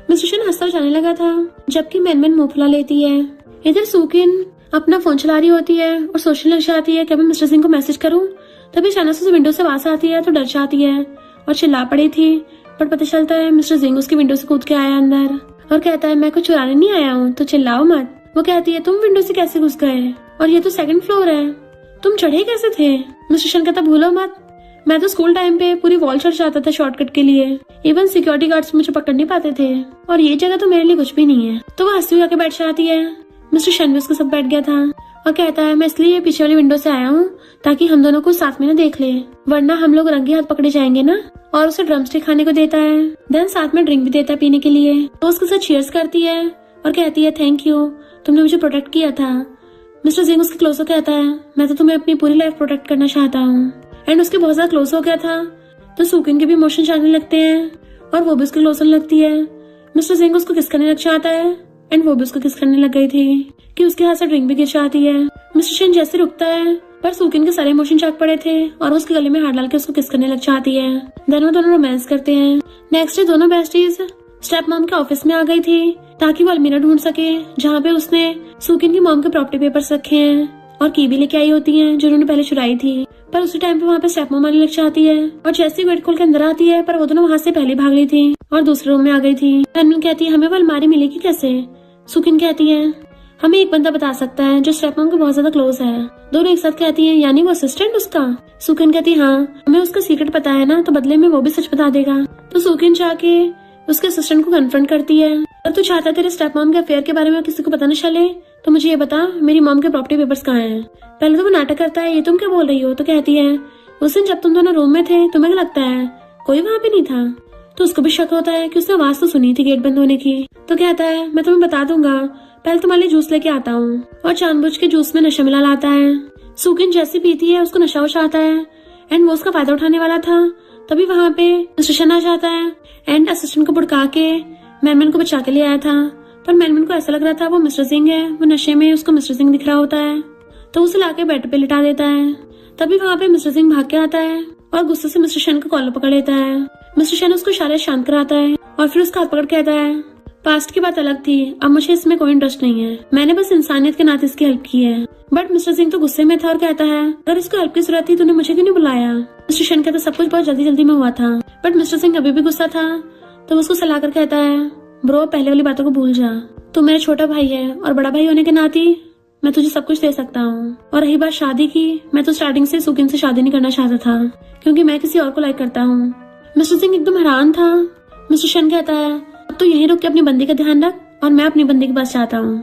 मिस्टर शन हंसता जाने लगा था, जबकि मैनमैन मुंह फुला लेती है। इधर सुकिन अपना फोन चला रही होती है और सोचने लग जाती है कि मैं मिस्टर सिंह को मैसेज करूं। तभी अचानक से विंडो से आवाज आती है तो डर जाती है और चिल्ला पड़ी थी। पर पता चलता है मिस्टर सिंह उसकी विंडो से कूद के आया अंदर और कहता है, मैं कुछ चुराने नहीं आया हूँ, तो चिल्लाओ मत। वो कहती है, तुम विंडो से कैसे घुस गए, और ये तो सेकंड फ्लोर है, तुम चढ़े कैसे थे? मिस्टर शन कहता, भूलो मत, मैं तो स्कूल टाइम पे पूरी वॉल चढ़ जाता था शॉर्टकट के लिए, इवन सिक्योरिटी गार्ड्स मुझे पकड़ नहीं पाते थे, और ये जगह तो मेरे लिए कुछ भी नहीं है। तो वो हंसती हुई आके बैठ जाती है। मिस्टर शन भी उसके साथ बैठ गया था और कहता है, मैं इसलिए पीछे वाली विंडो से आया हूँ ताकि हम दोनों को साथ में न देख ले, वरना हम लोग रंगे हाथ पकड़े जाएंगे ना। और उसे ड्रम स्टिक खाने को देता है, देन साथ में ड्रिंक भी देता है पीने के लिए। तो उसके साथ चीयर्स करती है और कहती है, थैंक यू, तुमने मुझे प्रोटेक्ट किया था। मिस्टर सिंह उसके क्लोज हो कहता है, मैं तो तुम्हें अपनी पूरी लाइफ प्रोटेक्ट करना चाहता हूँ। एंड उसके बहुत ज्यादा क्लोज हो गया था, तो सुकिन के भी इमोशन जाने लगते हैं और वो भी उसके क्लोज होने लगती है। मिस्टर सिंह उसको किस करने लग जाता है एंड वो भी उसको किस करने लग गई थी कि उसके हाथ से ड्रिंक भी गिर जाती है। मिस्टर सिंह जैसे रुकता है, पर सुकिन के सारे इमोशन जाग पड़े थे और उसके गले में हाथ डाल के उसको किस करने लग जाती है। देन वो दोनों रोमांस करते हैं। नेक्स्ट डे दोनों बेस्टीज स्टेप मॉम के ऑफिस में आ गई थी ताकि वो अलमीरा ढूंढ सके जहाँ पे उसने सुकिन की मॉम के प्रॉपर्टी पेपर्स रखे हैं और की भी लेके आई होती हैं जो उन्होंने पहले चुराई थी। पर उसी टाइम पे वहाँ पे स्टेप मॉम आने लग जाती है और जैसे ही गेट खोल के अंदर आती है, पर वो दोनों वहाँ से पहले भाग गई थी और दूसरे रूम में आ गई थी। तन्वी कहती है, हमें वो अलमारी मिलेगी कैसे? सुकिन कहती है, हमें एक बंदा बता सकता है जो स्टेप मॉम के बहुत ज्यादा क्लोज है। दोनों एक साथ कहती है, यानी वो असिस्टेंट उसका? सुकिन कहती है, हाँ, हमें उसका सीक्रेट पता है ना, तो बदले में वो भी सच बता देगा। तो सुकिन जाके उसके असिस्टेंट को कन्फ्रंट करती है, और तू चाहता है तेरे स्टेप मॉम के अफेयर के बारे में किसी को पता न चले, तो मुझे ये बता, मेरी मॉम के प्रॉपर्टी पेपर्स कहाँ हैं? पहले तो वो नाटक करता है, ये तुम क्या बोल रही हो? तो कहती है, उस दिन जब तुम दोनों रूम में थे, तुम्हें क्या लगता है कोई वहाँ पे नहीं था? तो उसको भी शक होता है कि उसने आवाज तो सुनी थी गेट बंद होने की। तो कहता है, मैं तुम्हें बता दूंगा, पहले तुम्हारे लिए जूस लेके आता हूँ, और जानबूझ के जूस में नशा मिला लाता है। सुकिन जैसी पीती है उसको नशा हो जाता है एंड वो उसका फायदा उठाने वाला था। तभी वहाँ पे मिस्टर शन आ जाता है एंड असिस्टेंट को भड़का के मैनमैन को बचा के ले आया था। पर मैनमैन को ऐसा लग रहा था वो मिस्टर सिंह है, वो नशे में उसको मिस्टर सिंह दिख रहा होता है, तो उसे लाके बेड पे लिटा देता है। तभी वहाँ पे मिस्टर सिंह भाग के आता है और गुस्से से मिस्टर शन को कॉलर पकड़ लेता है। मिस्टर शन उसको इशारे शांत कराता है और फिर उसका हाथ पकड़ कहता है, पास्ट की बात अलग थी, अब मुझे इसमें कोई इंटरेस्ट नहीं है, मैंने बस इंसानियत के नाते इसकी हेल्प की है। बट मिस्टर सिंह तो गुस्से में था और कहता है, अगर इसको हेल्प की जरूरत थी तूने मुझे क्यों नहीं बुलाया? मिस्टर शन कहता, सब कुछ बहुत जल्दी जल्दी में हुआ था। बट मिस्टर सिंह अभी भी गुस्सा था, तो उसको सलाह कर कहता है, ब्रो, पहले वाली बातों को भूल जा, तू मेरा छोटा भाई है और बड़ा भाई होने के नाते मैं तुझे सब कुछ दे सकता हूँ। और रही बात शादी की, मैं तो स्टार्टिंग से सुकिन से शादी नहीं करना चाहता था क्योंकि मैं किसी और को लाइक करता हूँ। मिस्टर सिंह एकदम हैरान था। मिस्टर शन कहता है, अब तो यहीं रुक के अपनी बंदी का ध्यान रख और मैं अपनी बंदी के पास जाता हूँ,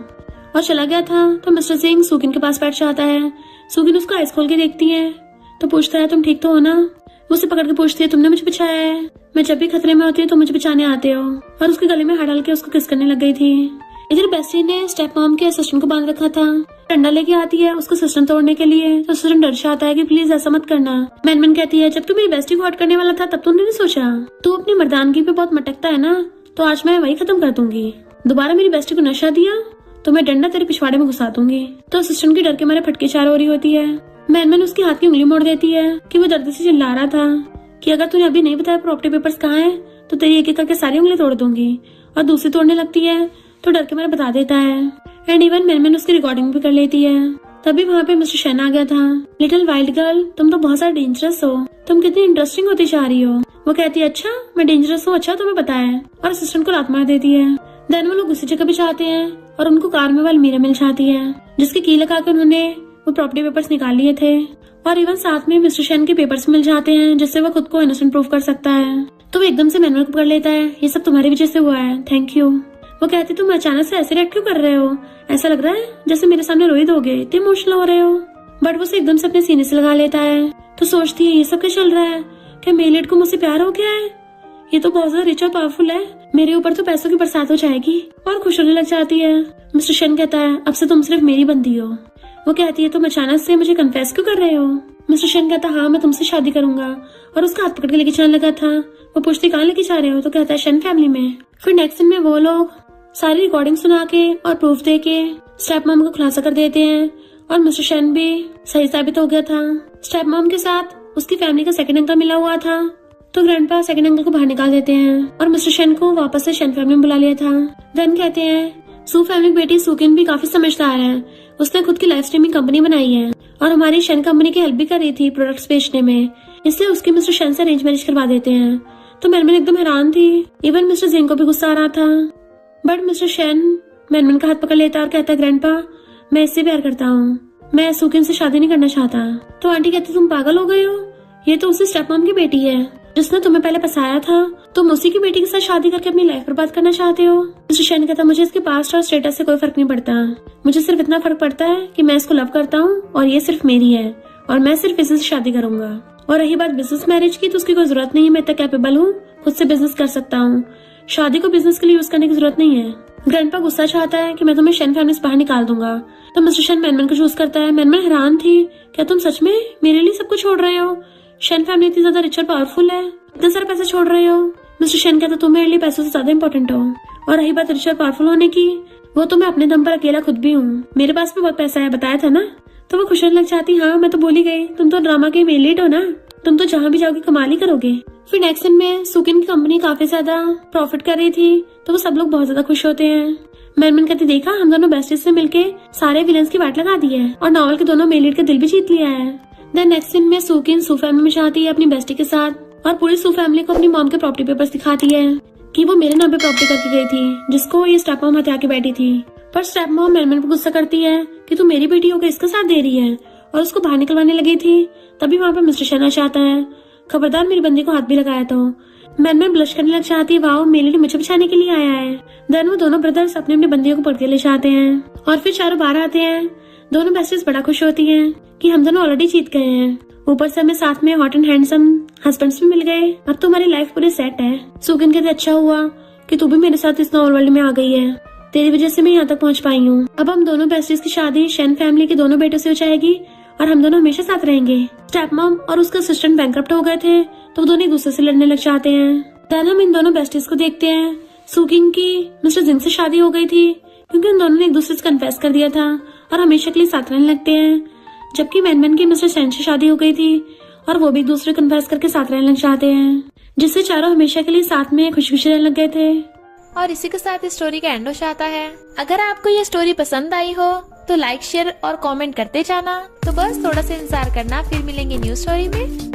और चला गया था। तो मिस्टर सिंह सुकिन के पास बैठ जाता है। सुकिन उसको आइस खोल के देखती है तो पूछता है, तुम ठीक तो हो ना? वो उसे पकड़ के पूछती है, तुमने मुझे बचाया है, मैं जब भी खतरे में होती हूँ तो मुझे बचाने आते हो, और उसके गले में हाथ डाल के उसको किस करने लग गई थी। इधर बेस्टी ने स्टेप मॉम के असिस्टेंट को बांध रखा था। डंडा लेके आती है उसको सिस्टम तोड़ने के लिए, तो असिस्टेंट डर जाता है कि प्लीज ऐसा मत करना। मैनमैन कहती है जब तू मेरी बेस्टी को हर्ट करने वाला था तब तूने नहीं सोचा, तू अपनी मर्दानगी पे बहुत मटकता है ना, तो आज मैं वही खत्म कर दूंगी। दोबारा मेरी बेस्टी को नशा दिया तो मैं डंडा तेरे पिछवाड़े में घुसा दूंगी। तो असिस्टेंट की डर के मारे फटके चार हो रही होती है। मैनमैन उसके हाथ की उंगली मोड़ देती है कि वो दर्द से चिल्ला रहा था कि अगर तूने अभी नहीं बताया प्रॉपर्टी पेपर्स कहाँ है तो तेरी एक एक करके सारी उंगली तोड़ दूंगी। और दूसरी तोड़ने लगती है तो डर के मारे बता देता है। एंड इवन मैनमैन उसकी रिकॉर्डिंग भी कर लेती है। तभी वहाँ पे मिस्टर शेन आ गया था। लिटिल वाइल्ड गर्ल, तुम तो बहुत ज्यादा डेंजरस हो, तुम कितनी इंटरेस्टिंग होती जा रही हो। वो कहती है अच्छा मैं डेंजरस हूँ, अच्छा तुम्हें पता है, और असिस्टेंट को लात मार देती है। देन वो लोग उसी जगह पे जाते हैं और उनको कार में अलमीरा मिल जाती है जिसकी की लगा कर उन्होंने वो प्रॉपर्टी पेपर्स निकाल लिए थे। और इवन साथ में मिस्टर शेन के पेपर्स मिल जाते हैं जिससे वो खुद को इनोसेंट प्रूव कर सकता है। तो वो एकदम से मैनुअल को पकड़ लेता है, ये सब तुम्हारी वजह से हुआ है, थैंक यू। वो कहती तुम अचानक से ऐसे रिएक्ट क्यों कर रहे हो, ऐसा लग रहा है जैसे मेरे सामने रोई दोगे, इतने इमोशनल हो रहे हो। बट वो एकदम से अपने सीने से लगा लेता है। तो सोचती है ये सब क्या चल रहा है, क्या मेलिड को मुझसे प्यार हो गया है, ये तो बहुत ज्यादा रिच और पावरफुल है, मेरे ऊपर तो पैसों की बरसात हो जाएगी। और खुश होने लग जाती है। मिस्टर शेन कहता है अब से तुम सिर्फ मेरी बंदी हो। वो कहती है तुम अचानक से मुझे कन्फेस क्यों कर रहे हो। मिस्टर शेन कहता हाँ मैं तुमसे शादी करूंगा, और उसका हाथ पकड़ के लेके जाने लगा था। वो पूछती कहाँ लेके जा रहे हो, तो कहता है शेन फैमिली में। फिर नेक्स्ट दिन में वो लोग सारी रिकॉर्डिंग सुना के और प्रूफ दे के स्टेप मॉम को खुलासा कर देते हैं। और मिस्टर शेन भी सही साबित हो गया था। स्टेप मॉम के साथ उसकी फैमिली का सेकंड अंकल मिला हुआ था, तो ग्रैंडपा सेकंड अंकल को बाहर निकाल देते हैं और मिस्टर शेन को वापस से शेन फैमिली में बुला लिया था। देन कहते हैं सू फैमिली की बेटी सुकिन भी काफी समझदार है, उसने खुद की लाइव स्ट्रीमिंग कंपनी बनाई है और हमारी शेन कंपनी की हेल्प भी कर रही थी प्रोडक्ट्स बेचने में, इसलिए उसकी मिस्टर शेन से अरेंज मैरिज करवा देते हैं। तो मैनमैन एकदम हैरान थी। इवन मिस्टर जिंग को भी गुस्सा आ रहा था। बट मिस्टर शेन मैनमैन का हाथ पकड़ लेता है और कहता है ग्रैंडपा मैं इससे प्यार करता हूँ, मैं सुकिन से शादी नहीं करना चाहता। तो आंटी कहती तुम पागल हो गए हो, ये तो उसकी स्टेप मॉम की बेटी है जिसने तुम्हें पहले फंसाया था, तुम उसी की बेटी के साथ शादी करके अपनी लाइफ बर्बाद करना चाहते हो। मिस्टर शेन कहता मुझे इसके पास्ट और स्टेटस से कोई फर्क नहीं पड़ता, मुझे सिर्फ इतना फर्क पड़ता है कि मैं इसको लव करता हूँ और ये सिर्फ मेरी है और मैं सिर्फ इसी से शादी करूंगा। और रही बात बिजनेस मैरिज की तो उसकी कोई जरूरत नहीं है, मैं इतना कैपेबल हूँ, खुद से बिजनेस कर सकता हूँ, शादी को बिजनेस के लिए यूज करने की जरूरत नहीं है। ग्रैंडपा गुस्सा चाहता है कि मैं तुम्हें शेन फैमिली से बाहर निकाल दूंगा। तो मिस्टर शेन मैनमैन को चूज करता है। मैनमैन हैरान थी, क्या तुम सच में मेरे लिए सब कुछ छोड़ रहे हो, शेन फैमिली इतनी ज्यादा रिच और पावरफुल है, इतना सारा पैसा छोड़ रहे हो। मिस्टर शेन कहता तुम मेरे लिए पैसों से ज्यादा इंपॉर्टेंट हो, और रही बात रिच और पावरफुल होने की, वो तो मैं अपने दम पर अकेला खुद भी हूँ, मेरे पास भी बहुत पैसा है, बताया था ना। तो वो खुश होने लग जाती, हाँ मैं तो भूल ही गई, तुम तो ड्रामा के मेन लीड हो ना, तुम तो जहाँ भी जाओगे कमाल ही करोगे। फिर नेक्स्ट दिन में सुकिन की कंपनी काफी ज्यादा प्रॉफिट कर रही थी, तो वो सब लोग बहुत ज्यादा खुश होते हैं। मैनमैन कहती देखा हम दोनों बेस्टीज से मिलके सारे विलन्स की वाट लगा दी है और नॉवल के दोनों मेन लीड का दिल भी जीत लिया है। देन नेक्स्ट दिन में सुकिन सू फैमिली में जाती है अपनी बेस्टी के साथ, और पूरी सू फैमिली को अपनी मॉम के प्रॉपर्टी पेपर्स दिखाती है कि वो मेरे नाम पे प्रॉपर्टी करके गई थी जिसको ये स्टेप मॉम हत्या के बैठी थी। पर स्टेप मॉम मैनमैन पर गुस्सा करती है कि तू मेरी बेटी होकर इसका साथ दे रही है, और उसको बाहर निकलवाने लगी थी। तभी वहाँ पे मिस्टर शेन चाहता है, खबरदार मेरी बंदी को हाथ भी लगाया तो। मैनमैन ब्लश करने लग जाती है, वाओ मेरे लिए मुझे बचाने के लिए आया है। देन वो दोनों ब्रदर्स अपने अपने बंदियों को पकड़ के ले जाते हैं और फिर चारों बाहर आते हैं। दोनों बेस्टीज बड़ा खुश होती हैं कि हम दोनों ऑलरेडी जीत गए हैं, ऊपर से हमें साथ में हॉट एंड हैंडसम हस्बैंड्स भी मिल गए, अब तो हमारी लाइफ पूरी सेट है। सुकिन कहते अच्छा हुआ कि तू भी मेरे साथ इस नॉवल वर्ल्ड में आ गई है, तेरी वजह से मैं यहाँ तक पहुँच पाई हूँ। अब हम दोनों बेस्टीज की शादी शेन फैमिली के दोनों बेटों से हो जाएगी और हम दोनों हमेशा साथ रहेंगे। स्टेप मॉम और उसका असिस्टेंट बैंकरप्ट हो गए थे, तो दोनों एक दूसरे से लड़ने लग जाते हैं। देन हम इन दोनों बेस्टीज को देखते हैं। सुकिन की मिस्टर जिंग से शादी हो गई थी क्योंकि उन दोनों ने एक दूसरे से कन्फेस कर दिया था और हमेशा के लिए साथ रहने लगते हैं, जबकि मैनमैन की मिस्टर शेन से शादी हो गई थी और वो भी एक दूसरे कन्फेस करके साथ रहने लग जाते हैं, जिससे चारों हमेशा के लिए साथ में खुशी खुशी रहने लग गए थे। और इसी के साथ इस स्टोरी का एंड हो जाता है। अगर आपको ये स्टोरी पसंद आई हो तो लाइक शेयर और कमेंट करते जाना। तो बस थोड़ा सा इंतजार करना, फिर मिलेंगे न्यू स्टोरी में।